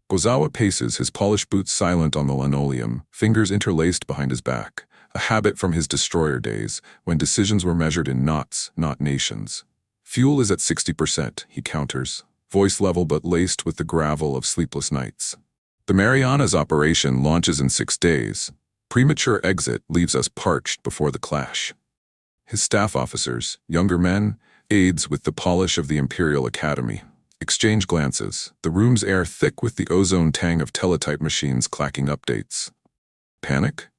Ozawa paces, his polished boots silent on the linoleum, fingers interlaced behind his back, a habit from his destroyer days, when decisions were measured in knots, not nations. Fuel is at 60%, he counters, voice level but laced with the gravel of sleepless nights. The Marianas operation launches in 6 days. Premature exit leaves us parched before the clash. His staff officers, younger men, aides with the polish of the Imperial Academy, exchange glances, the room's air thick with the ozone tang of teletype machines clacking updates. Panic?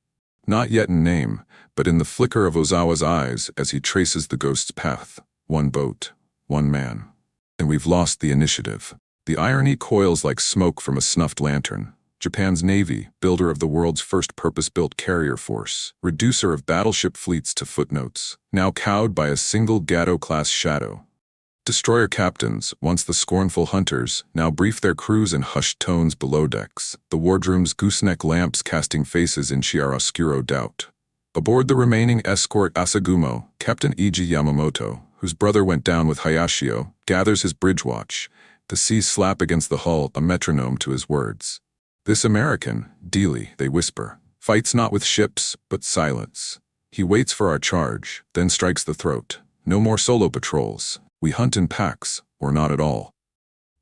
Not yet in name, but in the flicker of Ozawa's eyes as he traces the ghost's path. 1 boat, 1 man. And we've lost the initiative. The irony coils like smoke from a snuffed lantern. Japan's Navy, builder of the world's first purpose-built carrier force, reducer of battleship fleets to footnotes, now cowed by a single Gato-class shadow. Destroyer captains, once the scornful hunters, now brief their crews in hushed tones below decks, the wardroom's gooseneck lamps casting faces in chiaroscuro doubt. Aboard the remaining escort Asagumo, Captain Iji Yamamoto, whose brother went down with Hayashio, gathers his bridge watch. The seas slap against the hull, a metronome to his words. This American, Dealey, they whisper, fights not with ships, but silence. He waits for our charge, then strikes the throat. No more solo patrols. We hunt in packs, or not at all.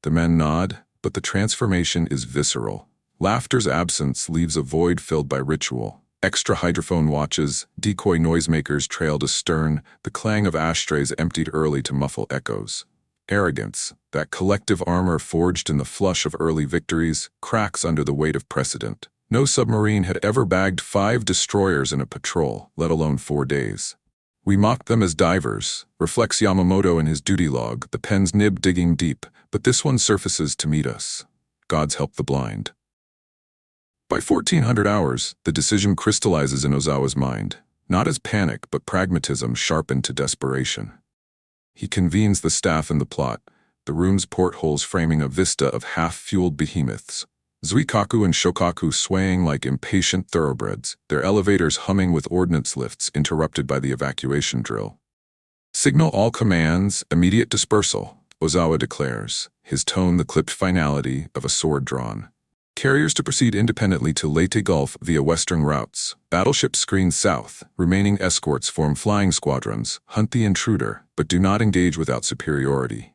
The men nod, but the transformation is visceral. Laughter's absence leaves a void filled by ritual. Extra hydrophone watches, decoy noisemakers trailed astern, the clang of ashtrays emptied early to muffle echoes. Arrogance, that collective armor forged in the flush of early victories, cracks under the weight of precedent. No submarine had ever bagged 5 destroyers in a patrol, let alone 4 days. We mocked them as divers, reflects Yamamoto in his duty log, the pen's nib digging deep, but this one surfaces to meet us. God's help the blind. By 1400 hours, the decision crystallizes in Ozawa's mind, not as panic but pragmatism sharpened to desperation. He convenes the staff in the plot, the room's portholes framing a vista of half-fueled behemoths. Zuikaku and Shokaku swaying like impatient thoroughbreds, their elevators humming with ordnance lifts interrupted by the evacuation drill. Signal all commands, immediate dispersal, Ozawa declares, his tone the clipped finality of a sword drawn. Carriers to proceed independently to Leyte Gulf via western routes. Battleships screen south. Remaining escorts form flying squadrons, hunt the intruder, but do not engage without superiority.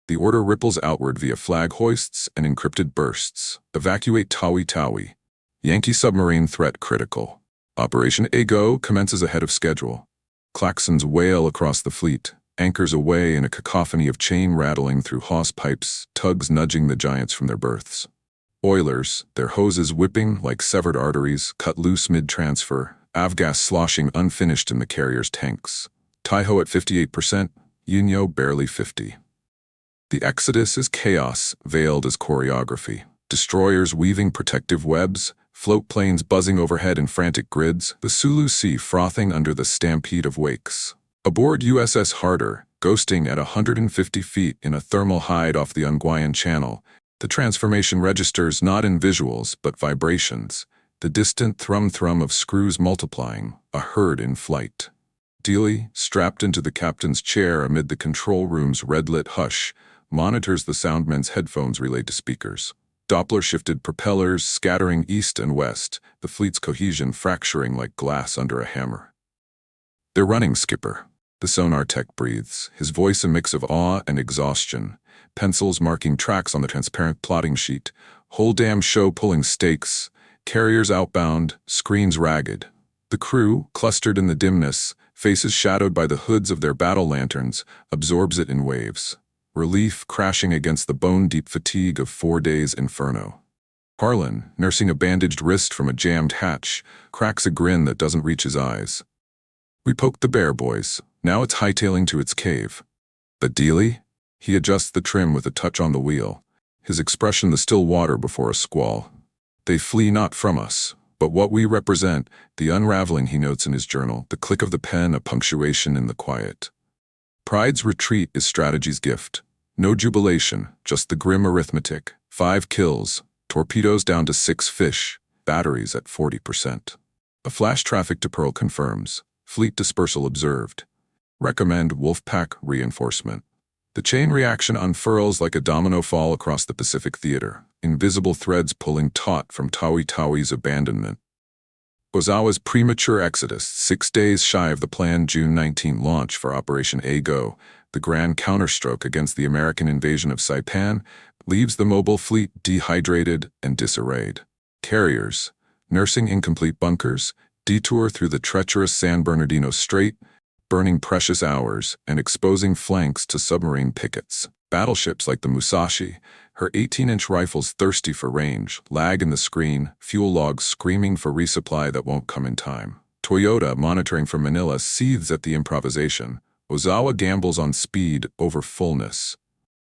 The order ripples outward via flag hoists and encrypted bursts. Evacuate Tawi Tawi. Yankee submarine threat critical. Operation A-Go commences ahead of schedule. Klaxons wail across the fleet, anchors away in a cacophony of chain rattling through hawse pipes, tugs nudging the giants from their berths. Oilers, their hoses whipping like severed arteries, cut loose mid-transfer, avgas sloshing unfinished in the carrier's tanks. Taiho at 58%, Yunyo barely 50%. The exodus is chaos, veiled as choreography. Destroyers weaving protective webs, float planes buzzing overhead in frantic grids, the Sulu Sea frothing under the stampede of wakes. Aboard USS Harder, ghosting at 150 feet in a thermal hide off the Nguyen Channel, the transformation registers not in visuals but vibrations, the distant thrum-thrum of screws multiplying, a herd in flight. Dealey, strapped into the captain's chair amid the control room's red-lit hush, monitors the soundmen's headphones relayed to speakers. Doppler-shifted propellers scattering east and west, the fleet's cohesion fracturing like glass under a hammer. "They're running, Skipper." The sonar tech breathes, his voice a mix of awe and exhaustion, pencils marking tracks on the transparent plotting sheet, whole damn show pulling stakes, carriers outbound, screens ragged. The crew, clustered in the dimness, faces shadowed by the hoods of their battle lanterns, absorbs it in waves. Relief crashing against the bone-deep fatigue of 4 days' inferno. Harlan, nursing a bandaged wrist from a jammed hatch, cracks a grin that doesn't reach his eyes. "We poked the bear, boys. Now it's hightailing to its cave." "But Dealey?" He adjusts the trim with a touch on the wheel, his expression the still water before a squall. "They flee not from us, but what we represent," the unraveling he notes in his journal, the click of the pen a punctuation in the quiet. Pride's retreat is strategy's gift. No jubilation, just the grim arithmetic. 5 kills, torpedoes down to 6 fish, batteries at 40%. A flash traffic to Pearl confirms. Fleet dispersal observed. Recommend Wolfpack reinforcement. The chain reaction unfurls like a domino fall across the Pacific theater, invisible threads pulling taut from Tawi Tawi's abandonment. Ozawa's premature exodus, 6 days shy of the planned June 19 launch for Operation A-Go, the grand counterstroke against the American invasion of Saipan, leaves the mobile fleet dehydrated and disarrayed. Carriers, nursing incomplete bunkers, detour through the treacherous San Bernardino Strait, burning precious hours and exposing flanks to submarine pickets. Battleships like the Musashi, her 18-inch rifles thirsty for range, lag in the screen, fuel logs screaming for resupply that won't come in time. Toyota, monitoring from Manila, seethes at the improvisation. Ozawa gambles on speed over fullness.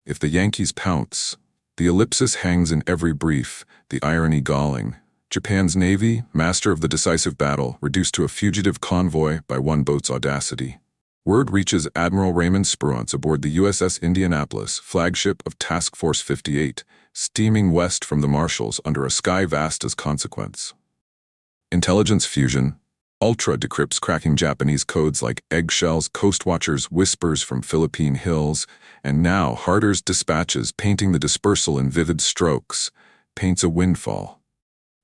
If the Yankees pounce, the ellipsis hangs in every brief, the irony galling. Japan's Navy, master of the decisive battle, reduced to a fugitive convoy by one boat's audacity. Word reaches Admiral Raymond Spruance aboard the USS Indianapolis, flagship of Task Force 58, steaming west from the Marshalls under a sky vast as consequence. Intelligence fusion. Ultra decrypts cracking Japanese codes like eggshells, coastwatchers whispers from Philippine hills, and now Harder's dispatches painting the dispersal in vivid strokes, paints a windfall.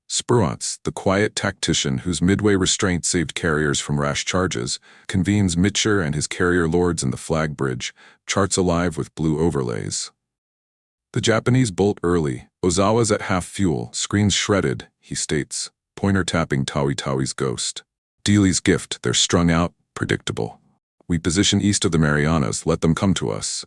Spruance, the quiet tactician whose midway restraint saved carriers from rash charges, convenes Mitcher and his carrier lords in the flag bridge, charts alive with blue overlays. The Japanese bolt early, Ozawa's at half fuel, screens shredded, he states, pointer tapping Tawi Tawi's ghost. Dealey's gift, they're strung out, predictable. We position east of the Marianas, let them come to us.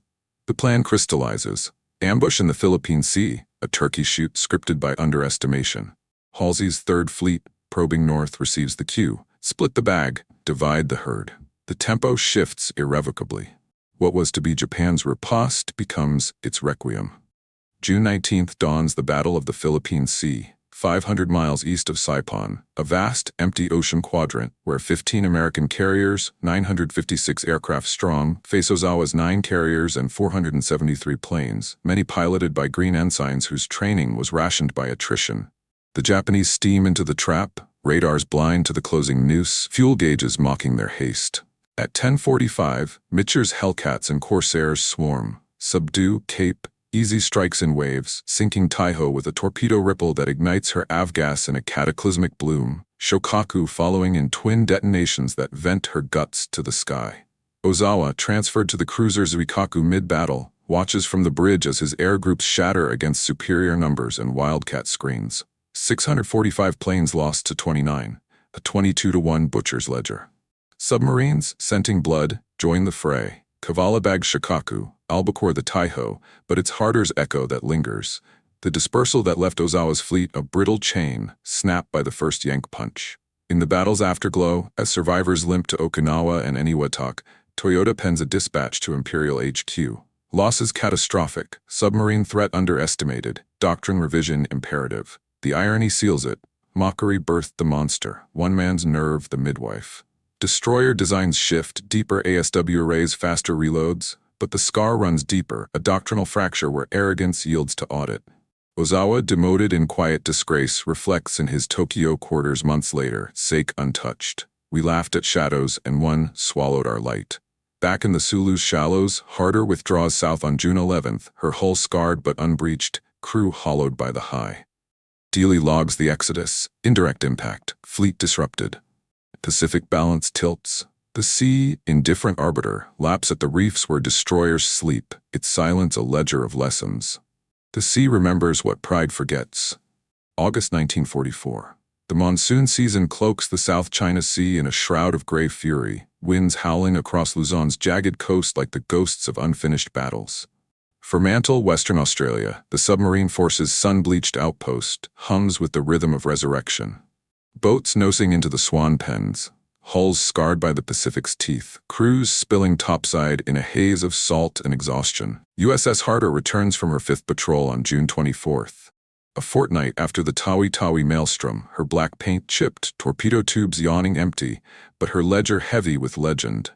The plan crystallizes. Ambush in the Philippine Sea, a turkey shoot scripted by underestimation. Halsey's Third Fleet, probing north, receives the cue. Split the bag, divide the herd. The tempo shifts irrevocably. What was to be Japan's riposte becomes its requiem. June 19th dawns the Battle of the Philippine Sea, 500 miles east of Saipan, a vast, empty ocean quadrant where 15 American carriers, 956 aircraft strong, face Ozawa's 9 carriers and 473 planes, many piloted by green ensigns whose training was rationed by attrition. The Japanese steam into the trap, radars blind to the closing noose, fuel gauges mocking their haste. At 10:45, Mitcher's Hellcats and Corsairs swarm, subdue, cape, Easy strikes in waves, sinking Taiho with a torpedo ripple that ignites her avgas in a cataclysmic bloom, Shokaku following in twin detonations that vent her guts to the sky. Ozawa, transferred to the cruiser Zuikaku mid-battle, watches from the bridge as his air groups shatter against superior numbers and wildcat screens. 645 planes lost to 29, a 22-1 butcher's ledger. Submarines, scenting blood, join the fray. Kavala bags Shikaku, albacore the Taiho, but it's Harder's echo that lingers. The dispersal that left Ozawa's fleet a brittle chain, snapped by the first yank punch. In the battle's afterglow, as survivors limp to Okinawa and Eniwetok, Toyota pens a dispatch to Imperial HQ. Losses catastrophic, submarine threat underestimated, doctrine revision imperative. The irony seals it. Mockery birthed the monster, one man's nerve the midwife. Destroyer designs shift, deeper ASW arrays, faster reloads, but the scar runs deeper, a doctrinal fracture where arrogance yields to audit. Ozawa, demoted in quiet disgrace, reflects in his Tokyo quarters months later, sake untouched. We laughed at shadows and one swallowed our light. Back in the Sulu's shallows, Harder withdraws south on June 11th, her hull scarred but unbreached, crew hollowed by the high. Dealey logs the exodus, indirect impact, fleet disrupted. Pacific balance tilts. The sea, indifferent arbiter, laps at the reefs where destroyers sleep, its silence a ledger of lessons. The sea remembers what pride forgets. August 1944. The monsoon season cloaks the South China Sea in a shroud of gray fury, winds howling across Luzon's jagged coast like the ghosts of unfinished battles. Fremantle, Western Australia, the submarine force's sun-bleached outpost, hums with the rhythm of resurrection. Boats nosing into the swan pens, hulls scarred by the Pacific's teeth, crews spilling topside in a haze of salt and exhaustion. USS Harder returns from her 5th patrol on June 24th. A fortnight after the Tawi Tawi maelstrom, her black paint chipped, torpedo tubes yawning empty, but her ledger heavy with legend.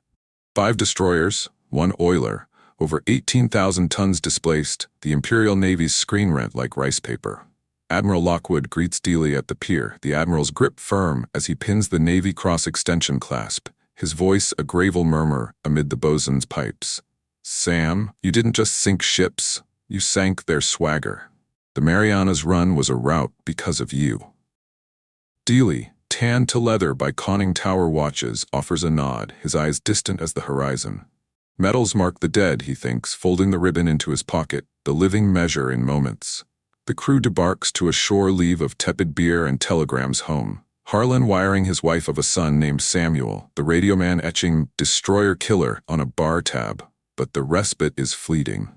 5 destroyers, 1 oiler, over 18,000 tons displaced, the Imperial Navy's screen rent like rice paper. Admiral Lockwood greets Dealey at the pier, the Admiral's grip firm as he pins the Navy cross-extension clasp, his voice a gravel murmur amid the bosun's pipes. "Sam, you didn't just sink ships, you sank their swagger. The Marianas run was a rout because of you." Dealey, tanned to leather by conning tower watches, offers a nod, his eyes distant as the horizon. Medals mark the dead, he thinks, folding the ribbon into his pocket, the living measure in moments. The crew debarks to a shore leave of tepid beer and telegrams home. Harlan wiring his wife of a son named Samuel, the radio man etching "Destroyer Killer" on a bar tab. But the respite is fleeting.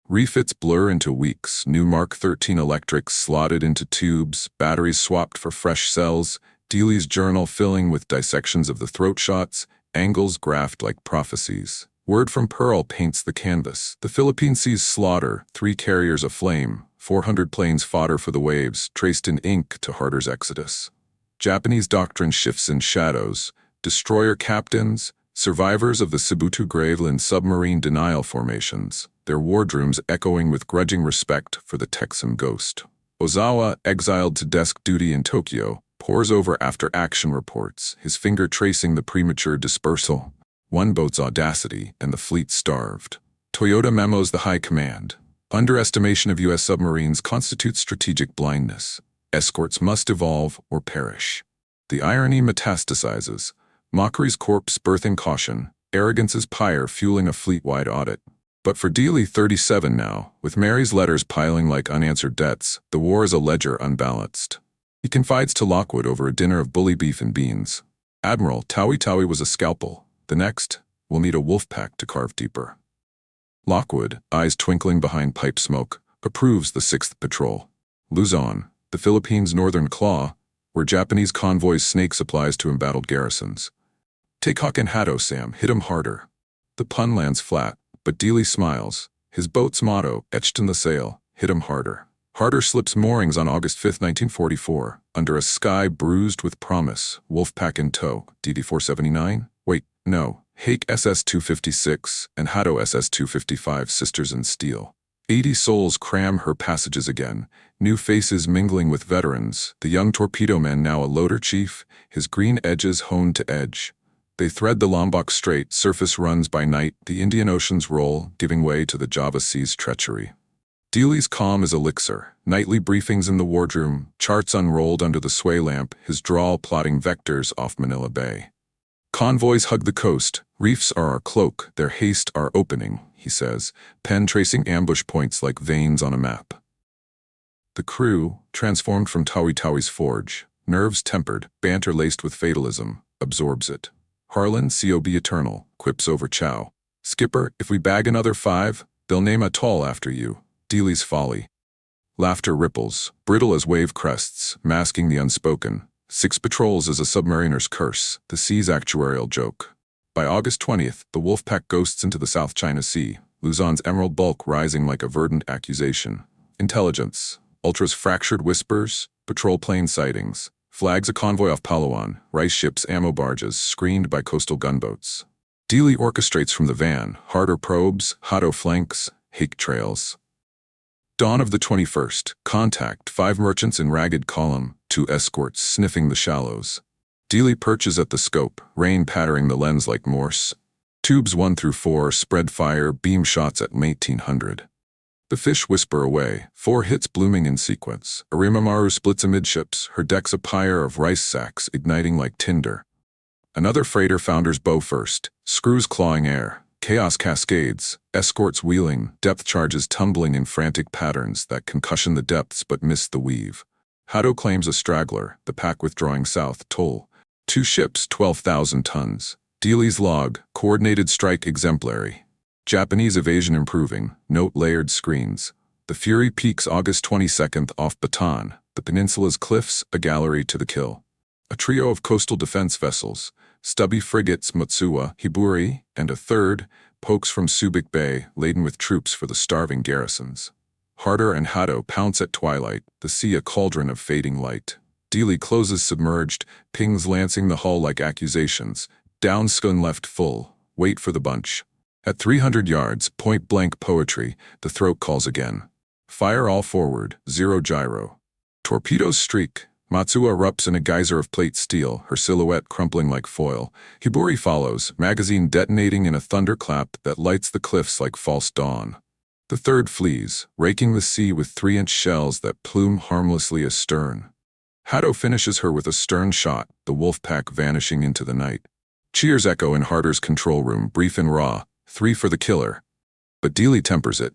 Refits blur into weeks, new Mark 13 electrics slotted into tubes, batteries swapped for fresh cells, Dealey's journal filling with dissections of the throat shots, angles graphed like prophecies. Word from Pearl paints the canvas. The Philippine Sea's slaughter, 3 carriers aflame, 400 planes fodder for the waves, traced in ink to Harder's exodus. Japanese doctrine shifts in shadows. Destroyer captains, survivors of the Sibutu Graveland submarine denial formations, their wardrooms echoing with grudging respect for the Texan ghost. Ozawa, exiled to desk duty in Tokyo, pores over after-action reports, his finger tracing the premature dispersal. One boat's audacity, and the fleet starved. Toyota memos the high command. Underestimation of U.S. submarines constitutes strategic blindness. Escorts must evolve or perish. The irony metastasizes. Mockery's corpse birthing caution, arrogance's pyre fueling a fleet-wide audit. But for Dealey, 37 now, with Mary's letters piling like unanswered debts, the war is a ledger unbalanced. He confides to Lockwood over a dinner of bully beef and beans. "Admiral, Tawi Tawi was a scalpel. The next, we'll need a wolf pack to carve deeper." Lockwood, eyes twinkling behind pipe smoke, approves the 6th patrol. Luzon, the Philippines' northern claw, where Japanese convoys snake supplies to embattled garrisons. "Take Hawk and Hado, Sam, hit 'em harder." The pun lands flat, but Dealey smiles, his boat's motto etched in the sail, "Hit 'em harder." Harder slips moorings on August 5, 1944, under a sky bruised with promise, Wolfpack in tow, DD-479? Wait, no, Hake SS-256 and Hado SS-255 sisters in steel. 80 souls cram her passages again, new faces mingling with veterans, the young torpedo man now a loader chief, his green edges honed to edge. They thread the Lombok Strait, surface runs by night, the Indian Ocean's roll, giving way to the Java Sea's treachery. Dealey's calm is elixir. Nightly briefings in the wardroom, charts unrolled under the sway lamp, his drawl plotting vectors off Manila Bay. Convoys hug the coast. Reefs are our cloak, their haste our opening, he says, pen tracing ambush points like veins on a map. The crew, transformed from Tawi Tawi's forge, nerves tempered, banter laced with fatalism, absorbs it. Harlan, COB eternal, quips over chow. Skipper, if we bag another 5, they'll name a toll after you. Dealey's folly. Laughter ripples, brittle as wave crests, masking the unspoken. 6 patrols is a submariner's curse, the sea's actuarial joke. By August 20th, the Wolfpack ghosts into the South China Sea, Luzon's emerald bulk rising like a verdant accusation. Intelligence. Ultra's fractured whispers, patrol plane sightings. Flags a convoy off Palawan, rice ships, ammo barges, screened by coastal gunboats. Dealey orchestrates from the van, Harder probes, Hado flanks, Hake trails. Dawn of the 21st, contact, 5 merchants in ragged column, 2 escorts sniffing the shallows. Dealey perches at the scope, rain pattering the lens like Morse. Tubes 1 through 4 spread fire, beam shots at 1800. The fish whisper away, 4 hits blooming in sequence. Arimamaru splits amidships, her decks a pyre of rice sacks igniting like tinder. Another freighter founders bow first, screws clawing air. Chaos cascades, escorts wheeling, depth charges tumbling in frantic patterns that concussion the depths but miss the weave. Hado claims a straggler, the pack withdrawing south, toll. 2 ships, 12,000 tons. Dealey's log, coordinated strike exemplary. Japanese evasion improving, note layered screens. The Fury peaks August 22nd off Bataan, the peninsula's cliffs, a gallery to the kill. A trio of coastal defense vessels, stubby frigates Matsuwa, Hiburi, and a third, pokes from Subic Bay, laden with troops for the starving garrisons. Harder and Hado pounce at twilight, the sea a cauldron of fading light. Dealey closes submerged, pings lancing the hull like accusations. Down scun left full, wait for the bunch. At 300 yards, point-blank poetry, the throat calls again. Fire all forward, 0 gyro. Torpedoes streak. Matsuwa erupts in a geyser of plate steel, her silhouette crumpling like foil. Hiburi follows, magazine detonating in a thunderclap that lights the cliffs like false dawn. The third flees, raking the sea with 3-inch shells that plume harmlessly astern. Hado finishes her with a stern shot, the Wolfpack vanishing into the night. Cheers echo in Harder's control room, brief and raw, 3 for the killer. But Dealey tempers it.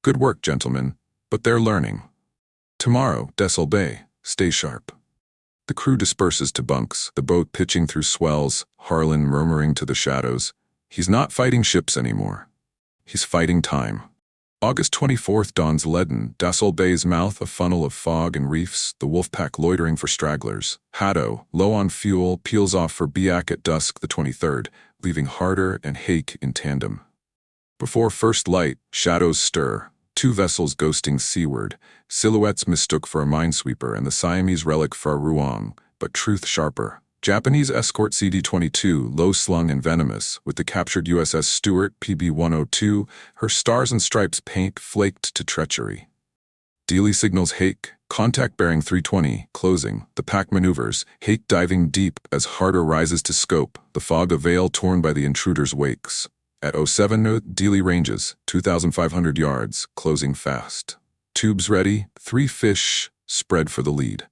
Good work, gentlemen, but they're learning. Tomorrow, Dessel Bay. Stay sharp. The crew disperses to bunks, the boat pitching through swells, Harlan murmuring to the shadows. He's not fighting ships anymore. He's fighting time. August 24th dawns leaden, Dessel Bay's mouth a funnel of fog and reefs, the Wolfpack loitering for stragglers. Hado, low on fuel, peels off for Biak at dusk the 23rd, leaving Harder and Hake in tandem. Before first light, shadows stir. 2 vessels ghosting seaward, silhouettes mistook for a minesweeper and the Siamese relic for a ruang, but truth sharper. Japanese escort CD-22, low-slung and venomous, with the captured USS Stuart PB-102, her stars and stripes paint flaked to treachery. Dealey signals Hake, contact bearing 320, closing, the pack maneuvers, Hake diving deep as Harder rises to scope, the fog a veil torn by the intruder's wakes. At 07 Dealey ranges, 2,500 yards, closing fast. Tubes ready, 3 fish, spread for the lead.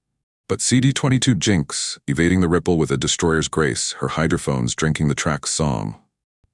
But CD-22 jinks, evading the ripple with a destroyer's grace, her hydrophones drinking the track's song.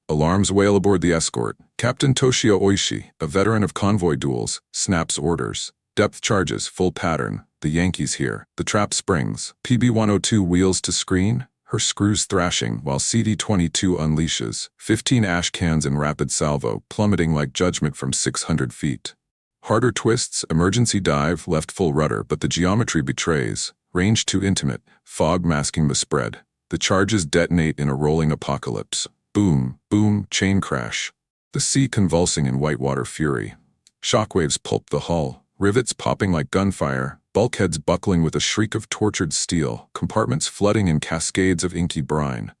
Alarms wail aboard the escort. Captain Toshio Oishi, a veteran of convoy duels, snaps orders. Depth charges, full pattern, the Yankees here. The trap springs. PB-102 wheels to screen, her screws thrashing while CD-22 unleashes, 15 ash cans in rapid salvo, plummeting like judgment from 600 feet. Harder twists, emergency dive, left full rudder, but the geometry betrays. Range too intimate, fog masking the spread. The charges detonate in a rolling apocalypse. Boom, boom, chain crash. The sea convulsing in whitewater fury. Shockwaves pulp the hull, rivets popping like gunfire, bulkheads buckling with a shriek of tortured steel, compartments flooding in cascades of inky brine.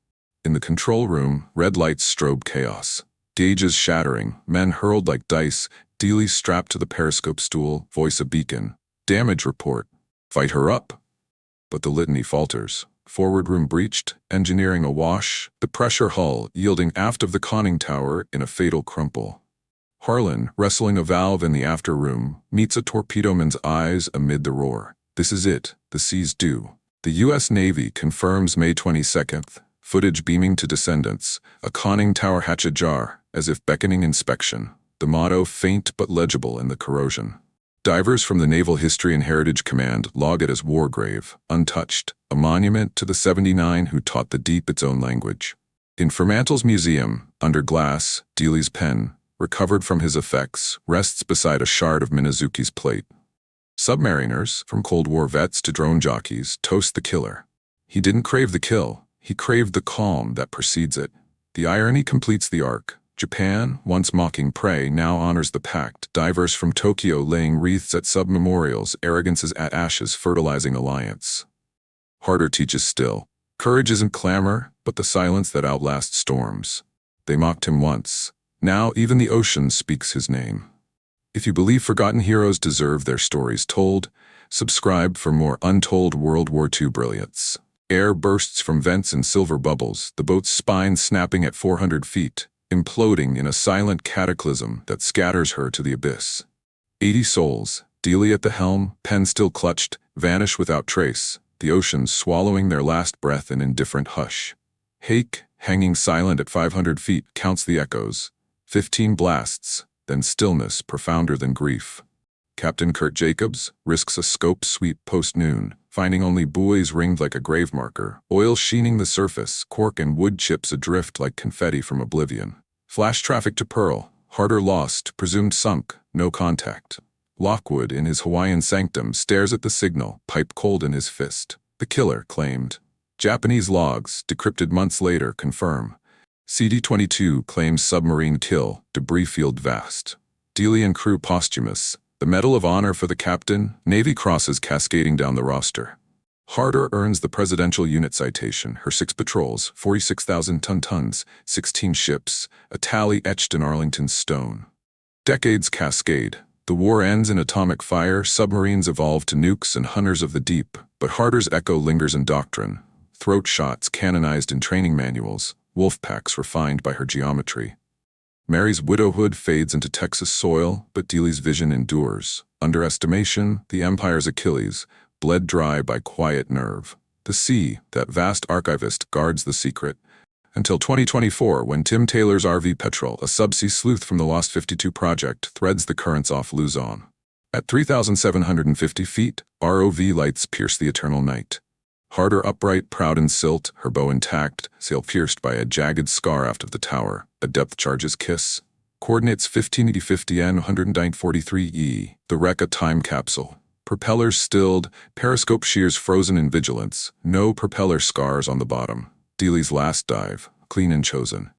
In the control room, red lights strobe chaos. Gauges shattering, men hurled like dice, Dealey strapped to the periscope stool, voice a beacon. Damage report. Fight her up. But the litany falters. Forward room breached, engineering awash, the pressure hull yielding aft of the conning tower in a fatal crumple. Harlan, wrestling a valve in the after room, meets a torpedoman's eyes amid the roar. This is it, the sea's due. The U.S. Navy confirms May 22nd, footage beaming to descendants, a conning tower hatch ajar, as if beckoning inspection. The motto faint but legible in the corrosion. Divers from the Naval History and Heritage Command log it as war grave, untouched, a monument to the 79 who taught the deep its own language. In Fremantle's museum, under glass, Dealey's pen, recovered from his effects, rests beside a shard of Minazuki's plate. Submariners, from Cold War vets to drone jockeys, toast the killer. He didn't crave the kill, he craved the calm that precedes it. The irony completes the arc. Japan, once mocking prey, now honors the pact. Divers from Tokyo laying wreaths at sub-memorials, arrogance is at ashes, fertilizing alliance. Harder teaches still. Courage isn't clamor, but the silence that outlasts storms. They mocked him once. Now even the ocean speaks his name. If you believe forgotten heroes deserve their stories told, subscribe for more untold World War II brilliance. Air bursts from vents in silver bubbles, the boat's spine snapping at 400 feet. Imploding in a silent cataclysm that scatters her to the abyss. 80 souls, Dealey at the helm, pen still clutched, vanish without trace, the oceans swallowing their last breath in indifferent hush. Hake, hanging silent at 500 feet, counts the echoes. 15 blasts, then stillness profounder than grief. Captain Kurt Jacobs risks a scope sweep post-noon, finding only buoys ringed like a grave marker, oil sheening the surface, cork and wood chips adrift like confetti from oblivion. Flash traffic to Pearl, Harder lost, presumed sunk, no contact. Lockwood, in his Hawaiian sanctum, stares at the signal, pipe cold in his fist. The killer claimed. Japanese logs, decrypted months later, confirm. CD-22 claims submarine kill, debris field vast. Dealey and crew posthumous. The Medal of Honor for the captain, Navy crosses cascading down the roster. Harder earns the Presidential Unit Citation, her 6 patrols, 46,000 tons, 16 ships, a tally etched in Arlington's stone. Decades cascade. The war ends in atomic fire, submarines evolve to nukes and hunters of the deep, but Harder's echo lingers in doctrine. Throat shots canonized in training manuals, wolf packs refined by her geometry. Mary's widowhood fades into Texas soil, but Dealey's vision endures. Underestimation, the Empire's Achilles, bled dry by quiet nerve. The sea, that vast archivist, guards the secret. Until 2024, when Tim Taylor's RV Petrel, a subsea sleuth from the Lost 52 project, threads the currents off Luzon. At 3,750 feet, ROV lights pierce the eternal night. Harder upright, proud and silt, her bow intact, sail pierced by a jagged scar aft of the tower, a depth charge's kiss. Coordinates 158050 N 10943E, the wreck a time capsule. Propellers stilled, periscope shears frozen in vigilance, no propeller scars on the bottom. Dealey's last dive, clean and chosen.